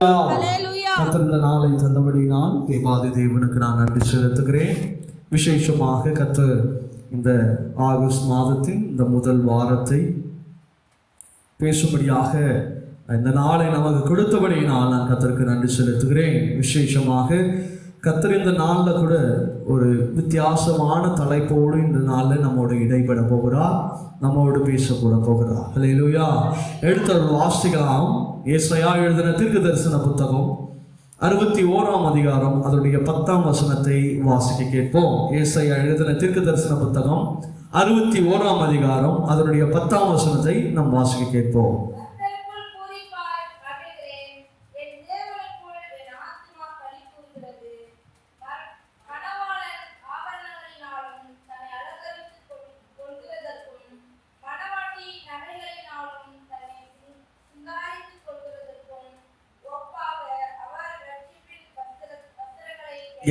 கர்த்தர் நாளை தந்தபடி நான் தேவாதி தேவனுக்கு நான் நன்றி செலுத்துகிறேன். விசேஷமாக கர்த்தர் இந்த ஆகஸ்ட் மாதத்தின் இந்த முதல் வாரத்தை பேசும்படியாக இந்த நாளை நமக்கு கொடுத்தபடியினால் நான் கர்த்தருக்கு நன்றி செலுத்துகிறேன். விசேஷமாக கர்த்தர் இந்த நாளில் கூட ஒரு வித்தியாசமான தலைப்போடு இந்த நாளில் நம்மோடு இடைப்பட போகிறார், நம்மோடு பேசக்கூட போகிறார். ஹல்லேலூயா. எடுத்து வாசிக்கலாம். ஏசாயா எழுதின தீர்க்க தரிசன புத்தகம் 61ஆம் அதிகாரம் அதனுடைய 10ஆம் வசனத்தை வாசிக்க கேட்போம். ஏசாயா எழுதின தீர்க்க தரிசன புத்தகம் 61ஆம் அதிகாரம் அதனுடைய 10ஆம் வசனத்தை நாம் வாசிக்க கேட்போம்.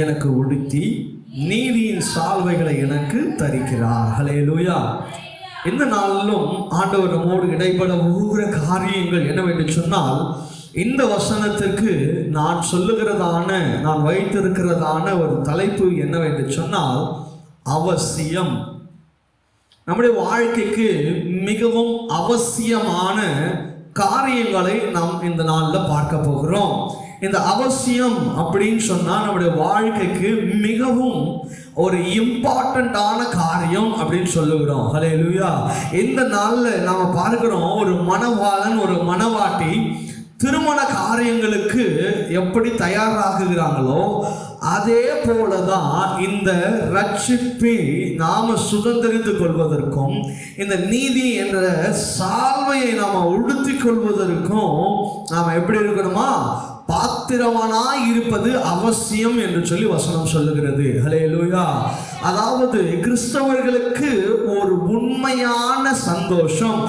எனக்கு உடுத்தி நீதியின் சால்வைகளை எனக்கு தரிக்கிறார். ஹல்லேலூயா. இந்த நாளிலும் ஆண்டவர் நம்மோடு இடைப்பட ஒவ்வொரு காரியங்கள் என்னவென்று சொன்னால், இந்த வசனத்திற்கு நான் சொல்லுகிறதான நான் வைத்திருக்கிறதான ஒரு தலைப்பு என்னவென்று சொன்னால் அவசியம். நம்முடைய வாழ்க்கைக்கு மிகவும் அவசியமான காரியங்களை நாம் இந்த நாளில் பார்க்க போகிறோம். இந்த அவசியம் அப்படின்னு சொன்னால் நம்முடைய வாழ்க்கைக்கு மிகவும் ஒரு இம்பார்ட்டண்ட்டான காரியம் அப்படின்னு சொல்லுகிறோம். ஹல்லேலூயா. இந்த நாளில் நாம் பார்க்கிறோம், ஒரு மணவாளன் ஒரு மணவாட்டி திருமண காரியங்களுக்கு எப்படி தயாராகுகிறாங்களோ அதே போலதான் இந்த ரட்சிப்பை நாம சுதந்திரித்து கொள்வதற்கும் இந்த நீதி என்ற சால்வையை நாம உடுத்தி கொள்வதற்கும் நாம எப்படி இருக்கணுமா, பாத்திரமானாய் இருப்பது அவசியம் என்று சொல்லி வசனம் சொல்லுகிறது. ஹல்லேலூயா. அதாவது கிறிஸ்தவர்களுக்கு ஒரு உண்மையான சந்தோஷம்,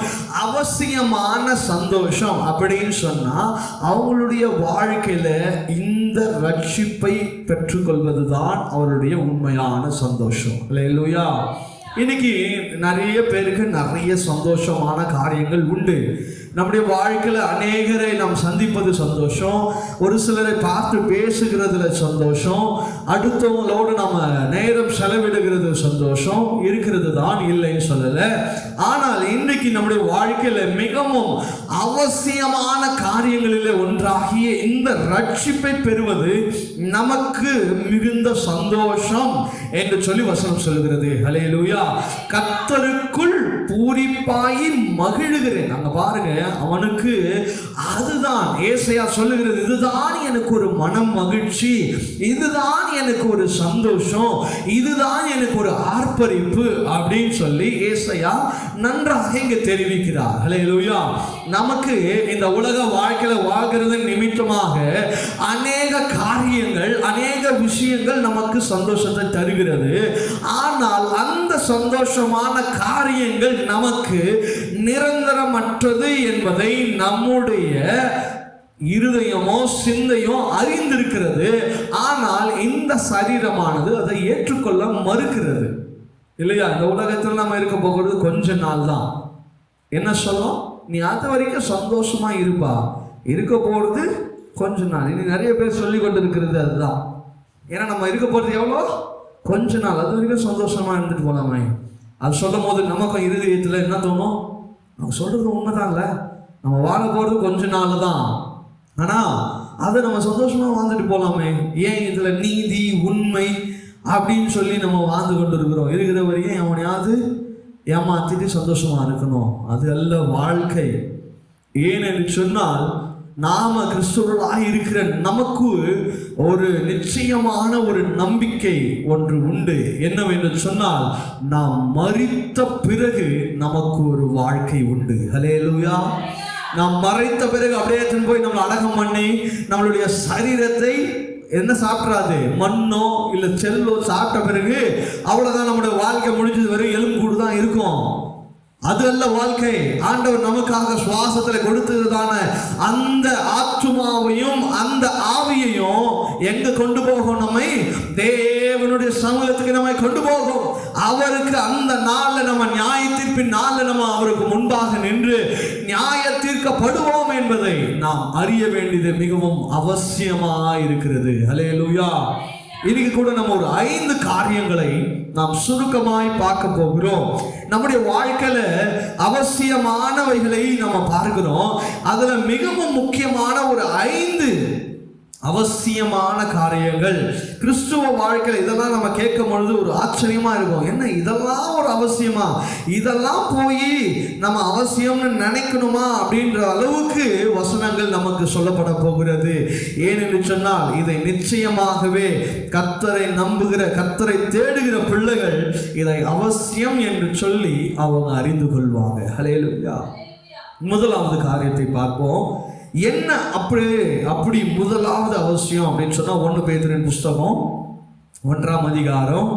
அவசியமான சந்தோஷம் அப்படின்னு சொன்னா அவங்களுடைய வாழ்க்கையில இந்த ரட்சிப்பை பெற்றுக்கொள்வதுதான் அவருடைய உண்மையான சந்தோஷம். ஹல்லேலூயா. இன்னைக்கு நிறைய பேருக்கு நிறைய சந்தோஷமான காரியங்கள் உண்டு. நம்முடைய வாழ்க்கையில் அநேகரை நாம் சந்திப்பது சந்தோஷம், ஒரு சிலரை பார்த்து பேசுகிறதுல சந்தோஷம், அடுத்தவங்களோடு நம்ம நேரம் செலவிடுகிறது சந்தோஷம் இருக்கிறது தான், இல்லைன்னு சொல்லலை. ஆனால் இன்றைக்கு நம்முடைய வாழ்க்கையில் மிகவும் அவசியமான காரியங்களில் ஒன்றாகிய இந்த ரட்சிப்பை பெறுவது நமக்கு மிகுந்த சந்தோஷம் என்று சொல்லி வசனம் சொல்லுகிறது. ஹல்லேலூயா. கர்த்தருக்குள் பூரிப்பாய் மகிழுகிறேன். அங்க பாருங்க, அவனுக்கு அதுதான் ஏசாயா சொல்லுகிறது, இதுதான் எனக்கு ஒரு மனம் மகிழ்ச்சி, இதுதான் எனக்கு ஒரு சந்தோஷம், இதுதான் எனக்கு ஒரு ஆர்ப்பரிப்பு அப்படின்னு சொல்லி ஏசாயா நன்றாக இங்க தெரிவிக்கிறார். ஹல்லேலூயா. நமக்கு இந்த உலக வாழ்க்கையில வாழ்கிறது நிமித்தமாக அநேக காரியங்கள் அநேக விஷயங்கள் நமக்கு சந்தோஷத்தை தருகிறது. ஆனால் அந்த சந்தோஷமான காரியங்கள் நமக்கு நிரந்தரமற்றது என்பதை நம்முடைய இருதயமோ சிந்தையோ அறிந்திருக்கிறது. ஆனால் இந்த சரீரமானது அதை ஏற்றுக்கொள்ள மறுக்கிறது. இல்லையா? இந்த உலகத்தில் நம்ம இருக்க போகிறது கொஞ்ச நாள் தான். என்ன சொல்லும், நீ அது வரைக்கும் சந்தோஷமா இருப்பா, இருக்க போகிறது கொஞ்ச நாள். இனி நிறைய பேர் சொல்லி கொண்டு இருக்கிறது அதுதான். ஏன்னா நம்ம இருக்க போகிறது எவ்வளோ, கொஞ்ச நாள், அது வரைக்கும் சந்தோஷமா இருந்துட்டு போலாமே. அது சொல்லும் போது நமக்கும் இருதயத்தில் என்ன தோணும், அவங்க சொல்றது உண்மைதான், இல்லை நம்ம வாழ போகிறது கொஞ்ச நாள் தான், ஆனால் அதை நம்ம சந்தோஷமாக வாழ்ந்துட்டு போகலாமே. ஏன் இதில் நீதி உண்மை அப்படின்னு சொல்லி நம்ம வாழ்ந்து கொண்டு இருக்கிறோம். இருக்கிற வரையும் அவனையாவது ஏமாத்திட்டு சந்தோஷமாக இருக்கணும், அது அல்ல வாழ்க்கை. ஏனென்று சொன்னால் நாம கிறிஸ்துவர்களாக இருக்கிற நமக்கு ஒரு நிச்சயமான ஒரு நம்பிக்கை ஒன்று உண்டு. என்னவென்று சொன்னால், நாம் மரித்த பிறகு நமக்கு ஒரு வாழ்க்கை உண்டு. ஹல்லேலூயா. நாம் மறைத்த பிறகு அப்படியே போய் நம்மளை அடக்கம் பண்ணி நம்மளுடைய சரீரத்தை என்ன சாப்பிட்றாது, மண்ணோ இல்லை செல்லோ சாப்பிட்ட பிறகு அவ்வளோதான், நம்முடைய வாழ்க்கை முடிஞ்சது வரை எலும்புக்கூடு தான் இருக்கும். அது அல்ல வாழ்க்கை. ஆண்டவர் நமக்காக சுவாசத்தில் கொடுத்ததுதான அந்த ஆத்துமாவையும் அந்த ஆவியையும் எங்க கொண்டு போகும்? நம்மை தேவனுடைய சமூகத்துக்கு நம்மை கொண்டு போகும். அவருக்கு அந்த நாள்ல நம்ம நியாய தீர்ப்பின் நாள்ல நம்ம அவருக்கு முன்பாக நின்று நியாய தீர்க்கப்படுவோம் என்பதை நாம் அறிய வேண்டியது மிகவும் அவசியமாக இருக்கிறது. ஹல்லேலூயா. இன்னைக்கு கூட நம்ம ஒரு 5 காரியங்களை நாம் சுருக்கமாய் பார்க்க போகிறோம். நம்முடைய வாழ்க்கையில அவசியமானவைகளை நம்ம பார்க்கிறோம். அதுல மிகவும் முக்கியமான ஒரு 5 அவசியமான காரியங்கள் கிறிஸ்துவ வாழ்க்கையில். இதெல்லாம் நம்ம கேட்கும் பொழுது ஒரு ஆச்சரியமா இருக்கும். என்ன இதெல்லாம் ஒரு அவசியமா? இதெல்லாம் போய் நம்ம அவசியம்னு நினைக்கணுமா அப்படின்ற அளவுக்கு வசனங்கள் நமக்கு சொல்லப்பட போகிறது. ஏனென்று சொன்னால் இதை நிச்சயமாகவே கர்த்தரை நம்புகிற, கர்த்தரை தேடுகிற பிள்ளைகள் இதை அவசியம் என்று சொல்லி அவங்க அறிந்து கொள்வாங்க. ஹல்லேலூயா. முதலாவது காரியத்தை பார்ப்போம். என்ன அப்படி முதலாவது அவசியம் அப்படின்னு சொன்னா 1 பேதுருவின் புஸ்தகம் 1ஆம் அதிகாரம்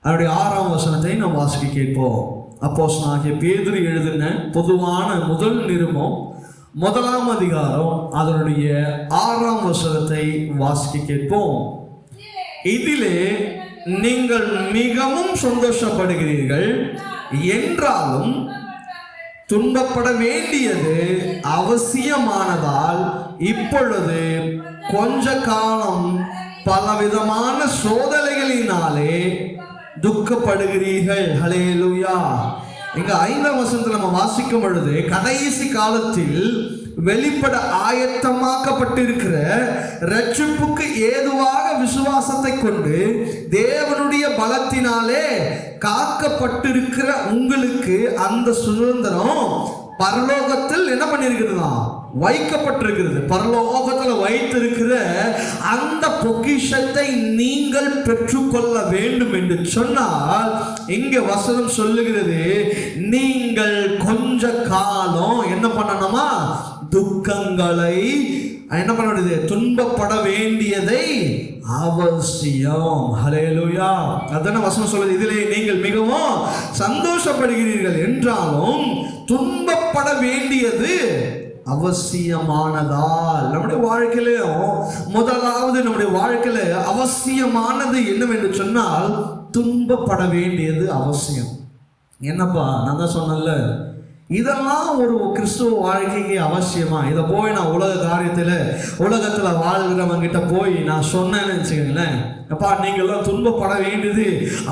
அதனுடைய 6ஆம் வசனத்தை நாம் வாசிக்க கேட்போம். அப்போஸ்தலனாகிய பேதுரு எழுதின பொதுவான முதல் நிருபம் 1ஆம் அதிகாரம் அதனுடைய 6ஆம் வசனத்தை வாசிக்க கேட்போம். இதிலே நீங்கள் மிகவும் சந்தோஷப்படுகிறீர்கள், என்றாலும் துன்பப்பட வேண்டியது அவசியமானதால் இப்பொழுது கொஞ்ச காலம் பலவிதமான சோதனைகளினாலே துக்கப்படுகிறீர்கள். ஹல்லேலூயா. இங்க 5ஆம் வசனத்தில் நம்ம வாசிக்கும் பொழுது கடைசி காலத்தில் வெளிப்பட ஆயத்தமாக்கப்பட்டிருக்கிற ரட்சிப்புக்கு ஏதுவாக விசுவாசத்தை கொண்டு தேவனுடைய பலத்தினாலே காக்கப்பட்டிருக்கிற உங்களுக்கு அந்த சுதந்திரம் பரலோகத்தில் என்ன பண்ணிருக்கிறதா? வைக்கப்பட்டிருக்கிறது. பரலோகத்தில் வைத்திருக்கிற அந்த பொக்கிஷத்தை நீங்கள் பெற்றுக்கொள்ள வேண்டும் என்று சொன்னால் இங்க வசனம் சொல்லுகிறது, நீங்கள் கொஞ்ச காலம் என்ன பண்ணணுமா? துக்கங்களை என்ன பண்ண, துன்பப்பட வேண்டியதை அவசியம். ஹல்லேலூயா. அதான வசனம் சொல்லுது, இதிலே நீங்கள் மிகவும் சந்தோஷப்படுகிறீர்கள், என்றாலும் துன்பப்பட வேண்டியது அவசியமானதால். நம்முடைய வாழ்க்கையிலும் முதலாவது நம்முடைய வாழ்க்கையில அவசியமானது என்னவென்று சொன்னால் துன்பப்பட வேண்டியது அவசியம். என்னப்பா நான் தான் சொன்னேன்ல, இதெல்லாம் ஒரு கிறிஸ்துவ வாழ்க்கைக்கு அவசியமா? இதை போய் நான் உலகத்துல வாழ்கிறவங்க கிட்ட போய் நான் சொன்னேன்னு வச்சுக்கோங்களேன், அப்பா நீங்கள்லாம் துன்பப்பட வேண்டியது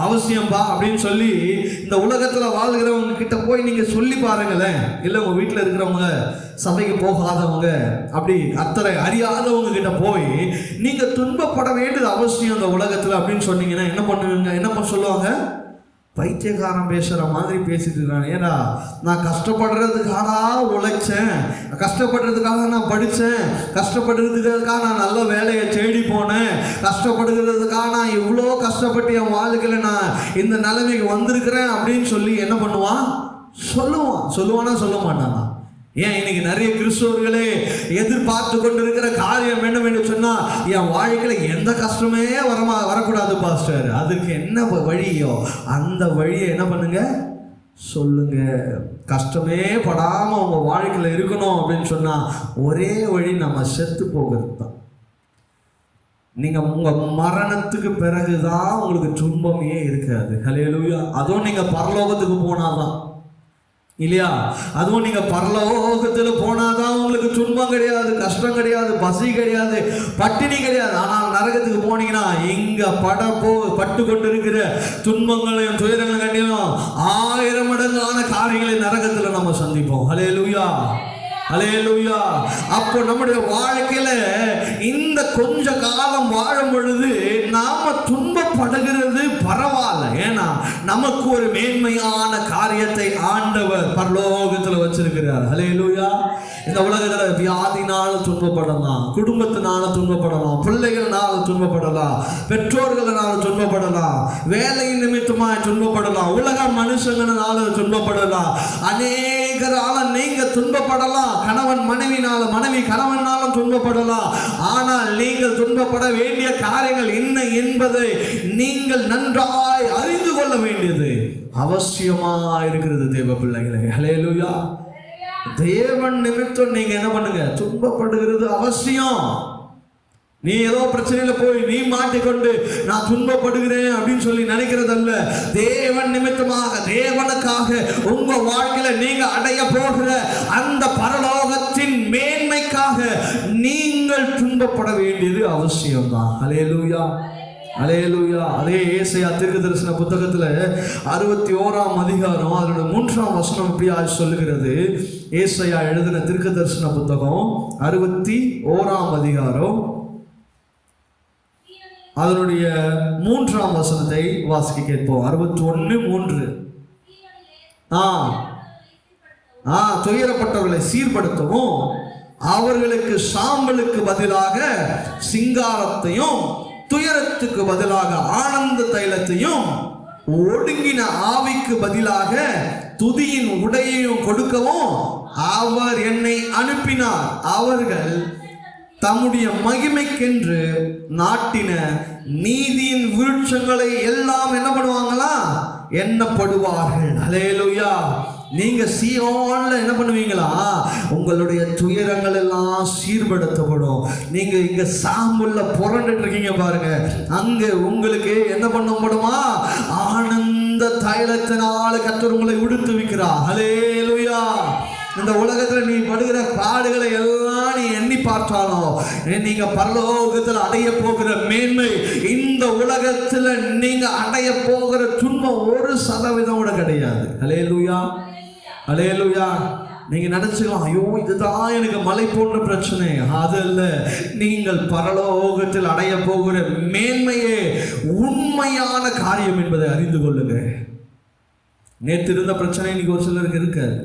அவசியம்பா அப்படின்னு சொல்லி இந்த உலகத்துல வாழ்கிறவங்க கிட்ட போய் நீங்க சொல்லி பாருங்களேன். இல்லை உங்க வீட்டில் இருக்கிறவங்க, சபைக்கு போகாதவங்க, அப்படி அத்தனை அறியாதவங்க கிட்ட போய் நீங்க துன்பப்பட வேண்டியது அவசியம் இந்த உலகத்துல அப்படின்னு சொன்னீங்கன்னா என்ன பண்ணுவீங்க? என்ன சொல்லுவாங்க? பைத்தியக்காரன் பேசுகிற மாதிரி பேசிட்டு இருக்கான். ஏன்னா நான் கஷ்டப்படுறதுக்காக உழைச்சேன், கஷ்டப்படுறதுக்காக நான் படித்தேன், கஷ்டப்படுறதுக்காக நான் நல்ல வேலையை தேடி போனேன், கஷ்டப்படுகிறதுக்காக நான் இவ்வளோ கஷ்டப்பட்டு என் வாழ்க்கையில் நான் இந்த நிலைமைக்கு வந்திருக்கிறேன் அப்படின்னு சொல்லி என்ன பண்ணுவான்? சொல்லுவானா சொல்ல மாட்டானா? ஏன் இன்னைக்கு நிறைய கிறிஸ்தவர்களே எதிர்பார்த்து கொண்டிருக்கிற காரியம் என்னவென்று சொன்னா, என் வாழ்க்கையில எந்த கஷ்டமே வரக்கூடாது பாஸ்டர், அதுக்கு என்ன வழியோ அந்த வழியை என்ன பண்ணுங்க, சொல்லுங்க. கஷ்டமே படாம உங்க வாழ்க்கையில இருக்கணும் அப்படின்னு சொன்னா ஒரே வழி நம்ம செத்து போகிறது தான். நீங்க உங்க மரணத்துக்கு பிறகுதான் உங்களுக்கு துன்பமே இருக்காது. ஹல்லேலூயா. அதுவும் நீங்க பரலோகத்துக்கு போனாதான் இல்லையா? அதுவும் நீங்க பரலோகத்துல போனாதான் உங்களுக்கு துன்பம் கிடையாது, கஷ்டம் கிடையாது, பசி கிடையாது, பட்டினி கிடையாது. ஆனால் நரகத்துக்கு போனீங்கன்னா இங்க பட்டு கொண்டு இருக்கிற துன்பங்களையும் துயரங்களையும் கண்டியும் 1000 மடங்கான காரியங்களை நரகத்துல நம்ம சந்திப்போம். ஹல்லேலூயா. ஹல்லேலூயா. அப்போ நம்முடைய வாழ்க்கையில இந்த கொஞ்ச காலம் வாழும் பொழுது நாம துன்பப்படுகிறது பரவாயில்ல. ஏன்னா நமக்கு ஒரு மேன்மையான காரியத்தை ஆண்டவர் பரலோகத்துல வச்சிருக்கிறார். ஹல்லேலூயா. இந்த உலகத்துல வியாதினால துன்பப்படலாம், குடும்பத்தினால துன்பப்படலாம், பிள்ளைகள்னால துன்பப்படலாம், பெற்றோர்களால துன்பப்படலாம், வேலை நிமித்தமாய் துன்பப்படலாம், உலக மனுஷங்களால துன்பப்படலாம், அநேகரால நீங்க துன்பப்படலாம். கணவன் மனைவினால, மனைவி கணவனாலும் துன்பப்படலாம். ஆனால் நீங்கள் துன்பப்பட வேண்டிய காரியங்கள் என்ன என்பதை நீங்கள் நன்றாய் அறிந்து கொள்ள வேண்டியது அவசியமா இருக்கிறது தேவ பிள்ளைகளே. ஹல்லேலூயா. தேவன் நிமித்தம் நீங்க என்ன பண்ணுங்க? துன்பப்படுகிறது அவசியம். நீ ஏதோ பிரச்சனையில போய் நீ மாட்டிக்கொண்டு நான் துன்பப்படுகிறேன் அப்படின்னு சொல்லி நினைக்கிறதல்ல. தேவன் நிமித்தமாக, தேவனுக்காக உங்க வாழ்க்கையில நீங்க அடைய போகிற அந்த பரலோகத்தின் மேன்மைக்காக நீங்கள் துன்பப்பட வேண்டியது அவசியம்தான். ஹல்லேலூயா, ஹல்லேலூயா. அதே ஏசாயா தீர்க்கதரிசன புத்தகத்துல 61ஆம் அதிகாரம் அதனுடைய 3ஆம் வசனம் இப்படியா சொல்லுகிறது. ஏசாயா எழுதின தீர்க்கதரிசன புத்தகம் 61ஆம் அதிகாரம் அதனுடைய 3ஆம் வசனத்தை வாசிக்க கேட்போம். 61:3. துயரப்பட்டவர்களை சீர்படுத்தவும், அவர்களுக்கு சாம்பலுக்கு பதிலாக சிங்காரத்தையும், துயரத்துக்கு பதிலாக ஆனந்த தைலத்தையும், ஒடுங்கின ஆவிக்கு பதிலாக துதியின் உடையையும் கொடுக்கவும் அவர் என்னை அனுப்பினார். அவர்கள் தம்முடைய மகிமைக்கென்று நாட்டின நீதியின் விருட்சங்களை எல்லாம் என்ன பண்ணுவாங்களா? எண்ணப்படுவார்கள். ஹல்லேலூயா. நீங்க சீயோன்ல என்ன பண்ணுவீங்களா? உங்களுடைய துயரங்கள் எல்லாம் சீர்படுத்தப்படும். நீங்க இங்க சாம்பல்ல புரண்டுட்டு இருக்கீங்க பாருங்க, அங்க உங்களுக்கு என்ன பண்ணப்படுமா? ஆனந்த தைலத்தினால கர்த்தர் உங்களை உடுத்துவிக்கிறார். ஹல்லேலூயா. இந்த உலகத்துல நீ படுகிற பாடுகளை எல்லாம் நீ எண்ணி பார்த்தாலும் நீங்க பரலோகத்தில் அடைய போகிற மேன்மை, இந்த உலகத்துல நீங்க அடைய போகிற துன்பம் 1% கூட கிடையாது. ஹல்லேலூயா, ஹல்லேலூயா. நீங்க நினைச்சுக்கலாம், ஐயோ இதுதான் எனக்கு மலை போன்ற பிரச்சனை. அது அல்ல, நீங்கள் பரலோகத்தில் அடைய போகிற மேன்மையே உண்மையான காரியம் என்பதை அறிந்து கொள்ளுங்க. நேற்று இருந்த பிரச்சனை இன்னைக்கு ஒரு சிலருக்கு இருக்காது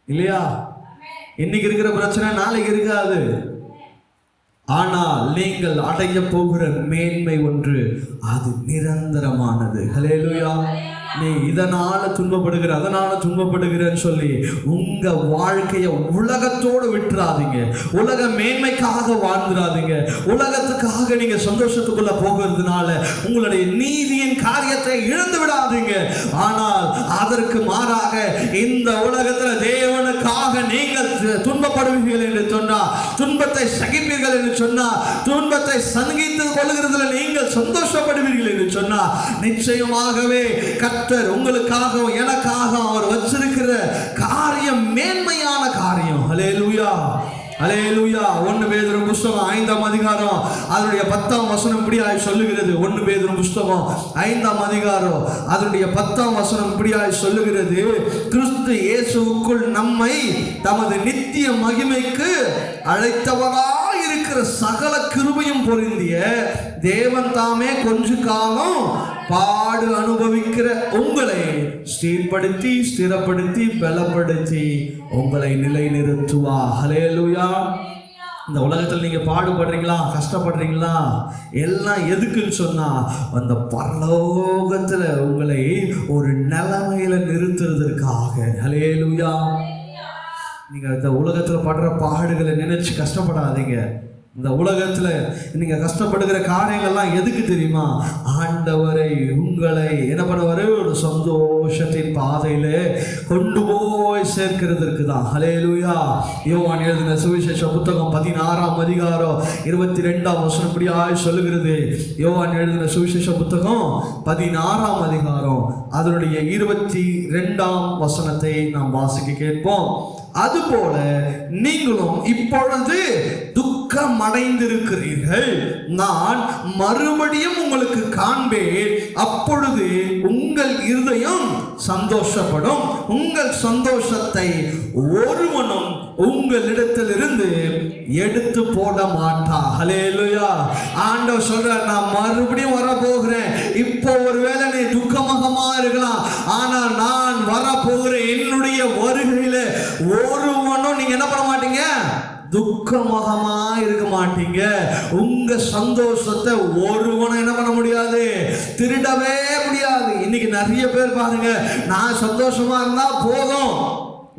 இல்லையா? இன்னைக்கு இருக்கிற பிரச்சனை நாளைக்கு இருக்காது. ஆனால் நீங்கள் அடைய போகிற மேன்மை ஒன்று, அது நிரந்தரமானது. ஹல்லேலூயா. நீ இதனால துன்பப்படுகிற, அதனால துன்பப்படுகிறன்னு சொல்லி உங்க வாழ்க்கைய உலகத்தோடு விட்டுறாதீங்க. உலக மேன்மைக்காக வாழ்ந்துடாதீங்க. உலகத்துக்காக நீங்க சந்தோஷத்துக்குள்ள போகிறதுனால உங்களுடைய நீதியின் காரியத்தை இழந்து விடாதீங்க. ஆனால் அதற்கு மாறாக இந்த உலகத்துல தேவனுக்காக நீங்கள் துன்பப்படுவீர்கள் என்று சொன்னா, துன்பத்தை சகிப்பீர்கள் என்று சொன்னா, துன்பத்தை சகித்து கொள்ளுகிறதுல நீங்கள் சந்தோஷப்படுவீர்கள் என்று சொன்னா, நிச்சயமாகவே கர்த்தர் உங்களுக்காக எனக்காக அவர் வச்சிருக்கிற காரியம் மேன்மையான காரியம். ஹல்லேலூயா, ஹல்லேலூயா. 1 பேதுரு புத்தகம் 5ஆம் அதிகாரம் அதனுடைய 10ஆம் வசனம் இப்படியாய் சொல்லுகிறது. 1 பேதுரு புத்தகம் 5ஆம் அதிகாரம் அதனுடைய 10ஆம் வசனம் இப்படியாய் சொல்லுகிறது. கிறிஸ்து இயேசுவுக்குள் நம்மை தமது நித்திய மகிமைக்கு அழைத்தவராய் இருக்கிற சகல கிருபையும் பொருந்திய தேவன் தாமே கொஞ்ச காலம் பாடு அனுபவிக்கிற உங்களை ஸ்திரப்படுத்தி ஸ்திரப்படுத்தி பலப்படுத்தி உங்களை நிலைநிறுத்துவா. ஹல்லேலூயா. இந்த உலகத்தில் நீங்க பாடுபடுறீங்களா, கஷ்டப்படுறீங்களா, எல்லாம் எதுக்குன்னு சொன்னா அந்த பரலோகத்துல உங்களை ஒரு நிலைமையில நிறுத்துறதற்காக. ஹல்லேலூயா. நீங்க இந்த உலகத்துல படுற பாடுகளை நினைச்சு கஷ்டப்படாதீங்க. இந்த உலகத்துல நீங்க கஷ்டப்படுகிற காரியங்கள்லாம் எதுக்கு தெரியுமா? ஆண்டவரை உங்களை என்ன பண்ணுவாரு? ஒரு சந்தோஷத்தின் பாதையில கொண்டு போய் சேர்க்கிறதுக்கு தான். ஹல்லேலூயா. யோவான் எழுதின சுவிசேஷ புத்தகம் 16ஆம் அதிகாரம் 22ஆம் வசனம் இப்படியாய் சொல்லுகிறது. யோவான் எழுதின சுவிசேஷ புத்தகம் 16ஆம் அதிகாரம் அதனுடைய 22ஆம் வசனத்தை நாம் வாசிக்க கேட்போம். அதுபோல நீங்களும் இப்பொழுது துக்கம் அடைந்திருக்கிறீர்கள். நான் மறுபடியும் உங்களுக்கு காண்பேன். அப்பொழுது உங்கள் இருதயம் சந்தோஷப்படும். உங்கள் சந்தோஷத்தை ஒருவனும் உங்களிடத்திலிருந்து எடுத்து போட மாட்டான். ஹல்லேலூயா. ஆண்டவர் சொல்றார், நான் மறுபடியும் வர போகிறேன். இப்போ ஒருவேளை நீ துக்கமுகமா இருக்கலாம், ஆனால் நான் வர போகிறேன். என்னுடைய வருகையில ஒருவனும் நீங்க என்ன பண்ண மாட்டீங்க? துக்கமுகமா இருக்க மாட்டீங்க. உங்க சந்தோஷத்தை ஒருவனும் என்ன பண்ண முடியாது? திருடவே முடியாது. இன்னைக்கு நிறைய பேர் பாருங்க, நான் சந்தோஷமா இருந்தா போதும்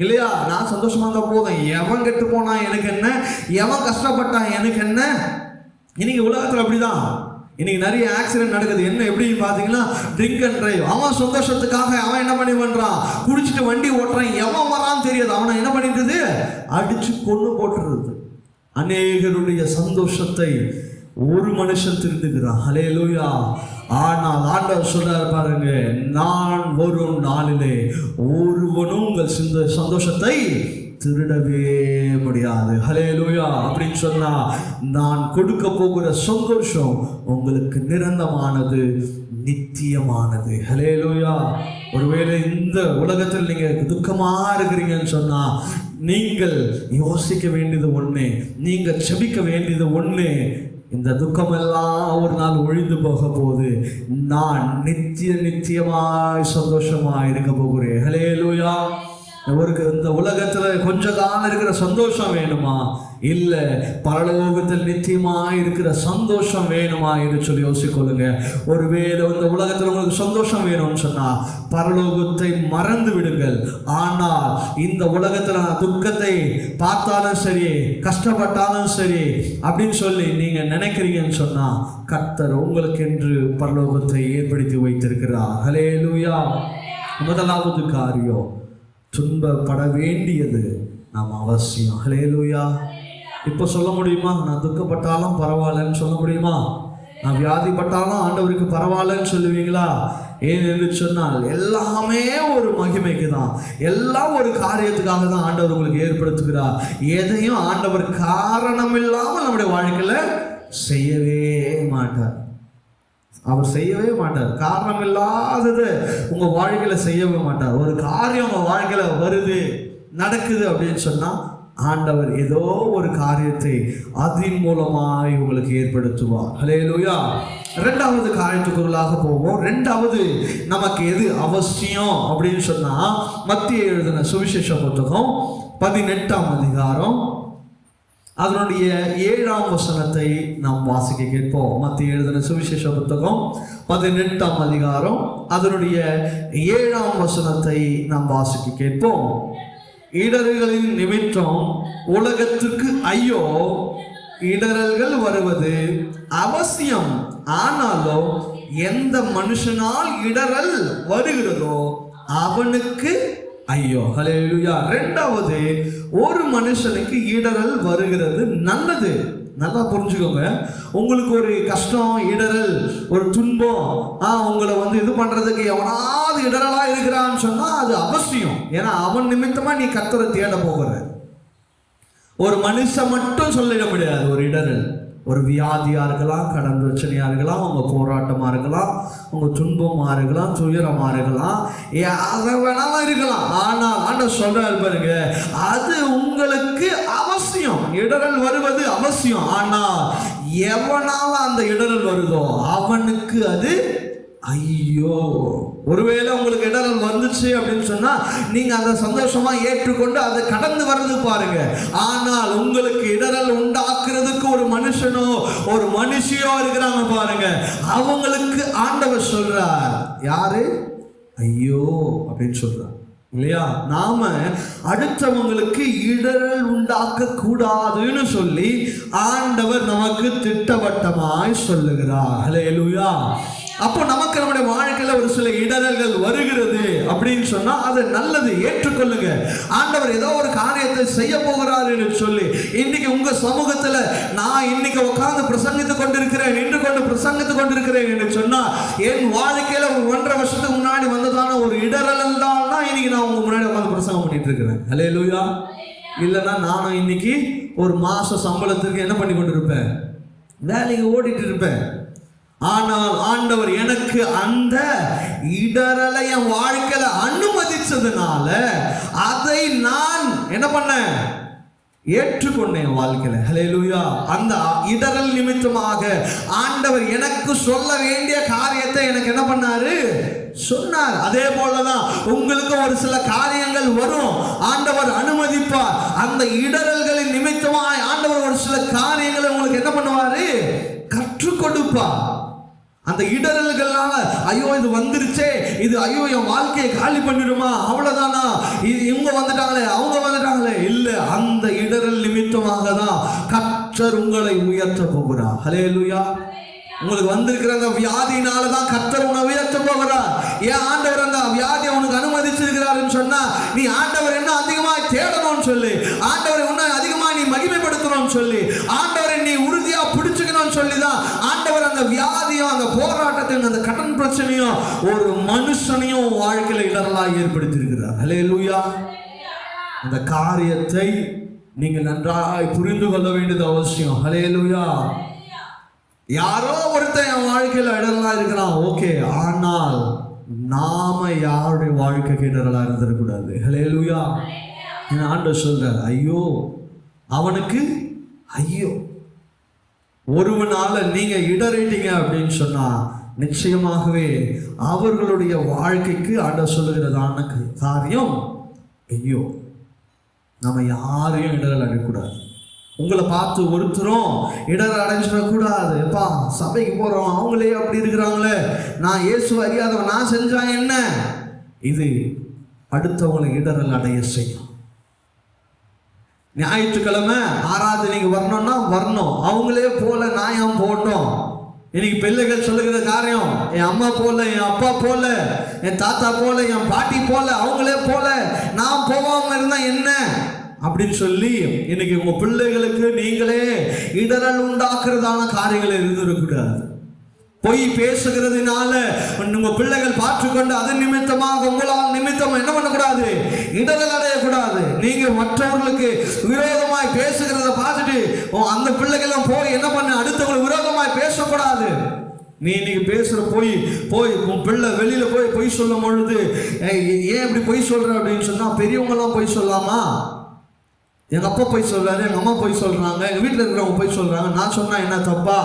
இல்லையா, நான் சந்தோஷமா இருந்தா போதும், எவன் கெட்டு போனா எனக்கு என்ன, எவன் கஷ்டப்பட்டான் எனக்கு என்ன. இன்னைக்கு உலகத்துல அப்படிதான். இன்னைக்கு நிறைய ஆக்சிடென்ட் நடக்குது. என்ன எப்படி பார்த்தீங்கன்னா, ட்ரிங்க் அண்ட் டிரைவ். அவன் சந்தோஷத்துக்காக அவன் என்ன பண்ணி பண்றான்? குடிச்சிட்டு வண்டி ஓட்டுறான். எவன் வரான்னு தெரியாது, அவனை என்ன பண்ணிடுறது? அடிச்சு கொண்டு போட்டுறது. அநேகருடைய சந்தோஷத்தை ஒரு மனுஷன் திருந்துகிறான். ஹல்லேலூயா. ஆனால் ஆண்டவர் சொல்றாரு பாருங்க, நான் வரும் நாளிலே ஒருவனும் உங்கள் சந்தோஷத்தை திருடவே முடியாது. ஹல்லேலூயா. அப்படின்னு சொன்னா நான் கொடுக்க போகிற சந்தோஷம் உங்களுக்கு நிரந்தரமானது, நித்தியமானது. ஹல்லேலூயா. ஒருவேளை இந்த உலகத்தில் நீங்க துக்கமா இருக்கிறீங்கன்னு சொன்னா நீங்கள் யோசிக்க வேண்டியது ஒண்ணு, நீங்க செபிக்க வேண்டியது ஒண்ணு, இந்த துக்கமெல்லாம் ஒரு நாள் ஒழிந்து போக போகுது, நான் நித்தியமாய் சந்தோஷமாய் இருக்க போகிறேன். ஹல்லேலூயா. இந்த உலகத்துல கொஞ்ச காலம் இருக்கிற சந்தோஷம் வேணுமா, இல்ல பரலோகத்தில் நித்தியமாய் இருக்கிற சந்தோஷம் வேணுமா என்று சொல்லி யோசிக்கொள்ளுங்க. ஒருவேளை இந்த உலகத்தில் உங்களுக்கு சந்தோஷம் வேணும்னு சொன்னா பரலோகத்தை மறந்து விடுங்கள். ஆனால் இந்த உலகத்துல துக்கத்தை பார்த்தாலும் சரி, கஷ்டப்பட்டாலும் சரி அப்படின்னு சொல்லி நீங்க நினைக்கிறீங்கன்னு சொன்னா கர்த்தர் உங்களுக்கு என்று பரலோகத்தை ஏற்படுத்தி வைத்திருக்கிறார். ஹல்லேலூயா. முதலாவது காரியம், துன்பப்பட வேண்டியது நாம் அவசியம். ஹல்லேலூயா. இப்போ சொல்ல முடியுமா, நான் துக்கப்பட்டாலும் பரவாயில்லன்னு சொல்ல முடியுமா? நான் வியாதிப்பட்டாலும் ஆண்டவருக்கு பரவாயில்லன்னு சொல்லுவீங்களா? ஏன் என்று சொன்னால் எல்லாமே ஒரு மகிமைக்கு தான், எல்லாம் ஒரு காரியத்துக்காக தான் ஆண்டவர் உங்களுக்கு ஏற்படுத்துகிறார். எதையும் ஆண்டவர் காரணம் இல்லாமல் நம்முடைய வாழ்க்கையில செய்யவே மாட்டார். அவர் செய்யவே மாட்டார். காரணம் இல்லாதது உங்க வாழ்க்கையில செய்யவே மாட்டார். ஒரு காரியம் உங்க வாழ்க்கையில வருது, நடக்குது அப்படின்னு சொன்னா ஆண்டவர் ஏதோ ஒரு காரியத்தை அதன் மூலமாய் உங்களுக்கு ஏற்படுத்துவார். ஹல்லேலூயா. இரண்டாவது காரியத்துக்குள்ளாக போவோம். இரண்டாவது நமக்கு எது அவசியம் அப்படின்னு சொன்னா மத்திய எழுதின சுவிசேஷ புத்தகம் 18ஆம் அதிகாரம் அதனுடைய 7ஆம் வசனத்தை நாம் வாசிக்க கேட்போம். மத்திய எழுதின சுவிசேஷ புத்தகம் 18ஆம் அதிகாரம் அதனுடைய 7ஆம் வசனத்தை நாம் வாசிக்க கேட்போம். இடர்களின் நிமித்தம் உலகத்திற்கு ஐயோ, இடரல்கள் வருவது அவசியம், ஆனாலும் எந்த மனுஷனால் இடரல் வருகிறதோ அவனுக்கு ஐயோ. ஹல்லேலூயா. இரண்டாவது, ஒரு மனுஷனுக்கு இடரல் வருகிறது நல்லது. நல்லா புரிஞ்சுக்கோங்க. உங்களுக்கு ஒரு கஷ்டம், இடரல், ஒரு துன்பம், உங்களை இது பண்றதுக்கு எவனாவது இடரலா இருக்கிறான்னு சொன்னா அது அவசியம். ஏன்னா அவன் நிமித்தமா நீ கர்த்தரை தேட போகிற. ஒரு மனுஷன் மட்டும் சொல்லிட முடியாது. ஒரு இடரல், ஒரு வியாதியா இருக்கலாம், கடன் பிரச்சனையா இருக்கலாம், உங்க போராட்டமா இருக்கலாம், உங்க துன்பமா இருக்கலாம், துயரமா இருக்கலாம், அதை வேணாலும் இருக்கலாம். ஆனால் ஆண்டவர் சொல்றாரு பாருங்க, அது உங்களுக்கு அவசியம். இடரல் வருவது அவசியம். ஆனால் எவனால அந்த இடரல் வருதோ அவனுக்கு அது ஐயோ. ஒருவேளை உங்களுக்கு இடரல் வந்துச்சு அப்படின்னு சொன்னா நீங்க அதை சந்தோஷமா ஏற்றுக்கொண்டு அதை கடந்து வர்றது பாருங்க. ஆனால் உங்களுக்கு இடரல் உண்டாக்குறதுக்கு ஒரு மனுஷனோ ஒரு மனுஷியோ இருக்கிறாங்க பாருங்க, அவங்களுக்கு ஆண்டவர் சொல்றார், யாரு? ஐயோ அப்படின்னு சொல்றார் இல்லையா? நாம அடுத்தவங்களுக்கு இடரல் உண்டாக்க கூடாதுன்னு சொல்லி ஆண்டவர் நமக்கு திட்டவட்டமாய் சொல்லுகிறார். ஹல்லேலூயா. அப்போ நமக்கு நம்முடைய வாழ்க்கையில ஒரு சில இடரல்கள் வருகிறது அப்படின்னு சொன்னா அது நல்லது, ஏற்றுக்கொள்ளுங்க. ஆண்டவர் ஏதோ ஒரு காரியத்தை செய்ய போகிறார் என்று சொல்லி இன்னைக்கு உங்க சமூகத்துல நான் இன்னைக்கு உட்கார்ந்து பிரசங்கித்து கொண்டிருக்கிறேன், நின்று கொண்டு பிரசங்கித்து கொண்டிருக்கிறேன் என்று சொன்னா என் வாழ்க்கையில ஒரு 1.5 வருஷத்துக்கு முன்னாடி வந்ததான ஒரு இடரல் தான் இன்னைக்கு நான் உங்க முன்னாடி உட்கார்ந்து பிரசங்கம் பண்ணிட்டு இருக்கிறேன். ஹல்லேலூயா. இல்லைன்னா நானும் இன்னைக்கு ஒரு மாச சம்பளத்திற்கு என்ன பண்ணி கொண்டிருப்பேன், வேலைக்கு ஓடிட்டு இருப்பேன். ஆனால் ஆண்டவர் எனக்கு அந்த இடரலை என் வாழ்க்கையில அனுமதிச்சதுனால அதை நான் என்ன பண்ணேன், ஏற்றுக்கொண்டேன் வாழ்க்கையில. ஹல்லேலூயா. அந்த இடரல் நிமித்தமாக ஆண்டவர் எனக்கு சொல்ல வேண்டிய காரியத்தை எனக்கு என்ன பண்ணாரு, சொன்னார். அதே போலதான் உங்களுக்கு ஒரு சில காரியங்கள் வரும், ஆண்டவர் அனுமதிப்பார். அந்த இடரல்களின் நிமித்தமாய் ஆண்டவர் ஒரு சில காரியங்களை உங்களுக்கு என்ன பண்ணுவாரு, கற்றுக் கொடுப்பார். அந்த இடரல்கள்னால ஐயோ இது வந்துருச்சே, இது ஐயோ என் வாழ்க்கையை காலி பண்ணிடுமா, அவ்வளவுதானா, இவங்க வந்துட்டாங்களே அவங்க வந்துட்டாங்களே, இல்ல, அந்த இடரல் நிமித்தமாக தான் கர்த்தர் உங்களை உயர்த்த போகிறார். ஹல்லேலூயா. உங்களுக்கு வந்திருக்கிற அந்த வியாதினால தான் கர்த்தர் உன்னை உயர்த்த போகிறார். ஏன் ஆண்டவர் அந்த வியாதியை உனக்கு அனுமதிச்சிருக்கிறாருன்னு சொன்னா நீ ஆண்டவர் என்ன அதிகமாக தேடணும்னு சொல்லி, ஆண்டவரை இன்னும் அதிகமாக நீ மகிமைப்படுத்தணும்னு சொல்லி, ஆண்டவரை நீ உறுதியா பிடிச்சுக்கணும்னு சொல்லிதான் அந்த வியாதியும் அந்த போராட்டத்தையும் அந்த கடன் பிரச்சனையும் ஒரு மனுஷனையும் வாழ்க்கையில இடரலாக ஏற்படுத்தியிருக்கிறார். ஹல்லேலூயா. அந்த காரியத்தை நீங்கள் நன்றாய் புரிந்து கொள்ள வேண்டியது அவசியம். ஹல்லேலூயா. யாரோ ஒருத்தன் என் வாழ்க்கையில இடரலா இருக்கிறான், ஓகே, ஆனால் நாம யாருடைய வாழ்க்கைக்கு இடரலா இருந்துடக்கூடாது. ஹல்லேலூயா. ஆண்டவர் சொல்றார், ஐயோ அவனுக்கு ஐயோ. ஒருவனால நீங்க இடறிட்டீங்க அப்படின்னு சொன்னா நிச்சயமாகவே அவர்களுடைய வாழ்க்கைக்கு ஆண்டவர் சொல்லுகிறதான காரியம் ஐயோ. நம்ம யாரையும் இடரல் அடையக்கூடாது. உங்களை பார்த்து ஒருத்தரும் இடரல் அடைஞ்சிடக்கூடாது. எப்பா சபைக்கு போறோம், அவங்களே அப்படி இருக்கிறாங்களே, நான் இயேசு அறியாதவன், நான் செஞ்சா என்ன? இது அடுத்தவங்களை இடரல் அடைய செய்யும். ஞாயிற்றுக்கிழமை ஆராதனைக்கு வரணும்னா வரணும், அவங்களே போல நான் ஏன் போடணும்? இன்னைக்கு பிள்ளைகள் சொல்லுகிற காரியம், என் அம்மா போல, என் அப்பா போல, என் தாத்தா போல, என் பாட்டி போல, அவங்களே போல நான் போகாம இருந்தா என்ன அப்படின்னு சொல்லி இன்னைக்கு உங்க பிள்ளைகளுக்கு நீங்களே இடரல் உண்டாக்குறதான காரியங்கள் இருந்திருக்கூடாது. பொய் பேசுகிறதுனால உங்க பிள்ளைகள் பார்த்துக்கொண்டு அதன் நிமித்தமாக உங்களால் நிமித்தம் என்ன பண்ணக்கூடாது? இடரல் அடையக்கூடாது. நீங்க மற்றவர்களுக்கு விரோதமாய் பேசுகிறத பார்த்துட்டு அந்த பிள்ளைகளும் போய் என்ன பண்ண அடுத்தவங்களுக்கு விரோதமாய் பேசக்கூடாது. நீ இன்னைக்கு பேசுற போய் உன் பிள்ளை வெளியில போய் பொய் சொல்லும் பொழுது ஏன் இப்படி பொய் சொல்ற அப்படின்னு சொன்னா, பெரியவங்களாம் பொய் சொல்லாமா? எங்க அப்பா போய் சொல்றாரு, எங்க அம்மா போய் சொல்றாங்க, எங்க வீட்டில் இருக்கிறவங்க போய் சொல்றாங்க, நான் சொன்னா என்ன தப்பா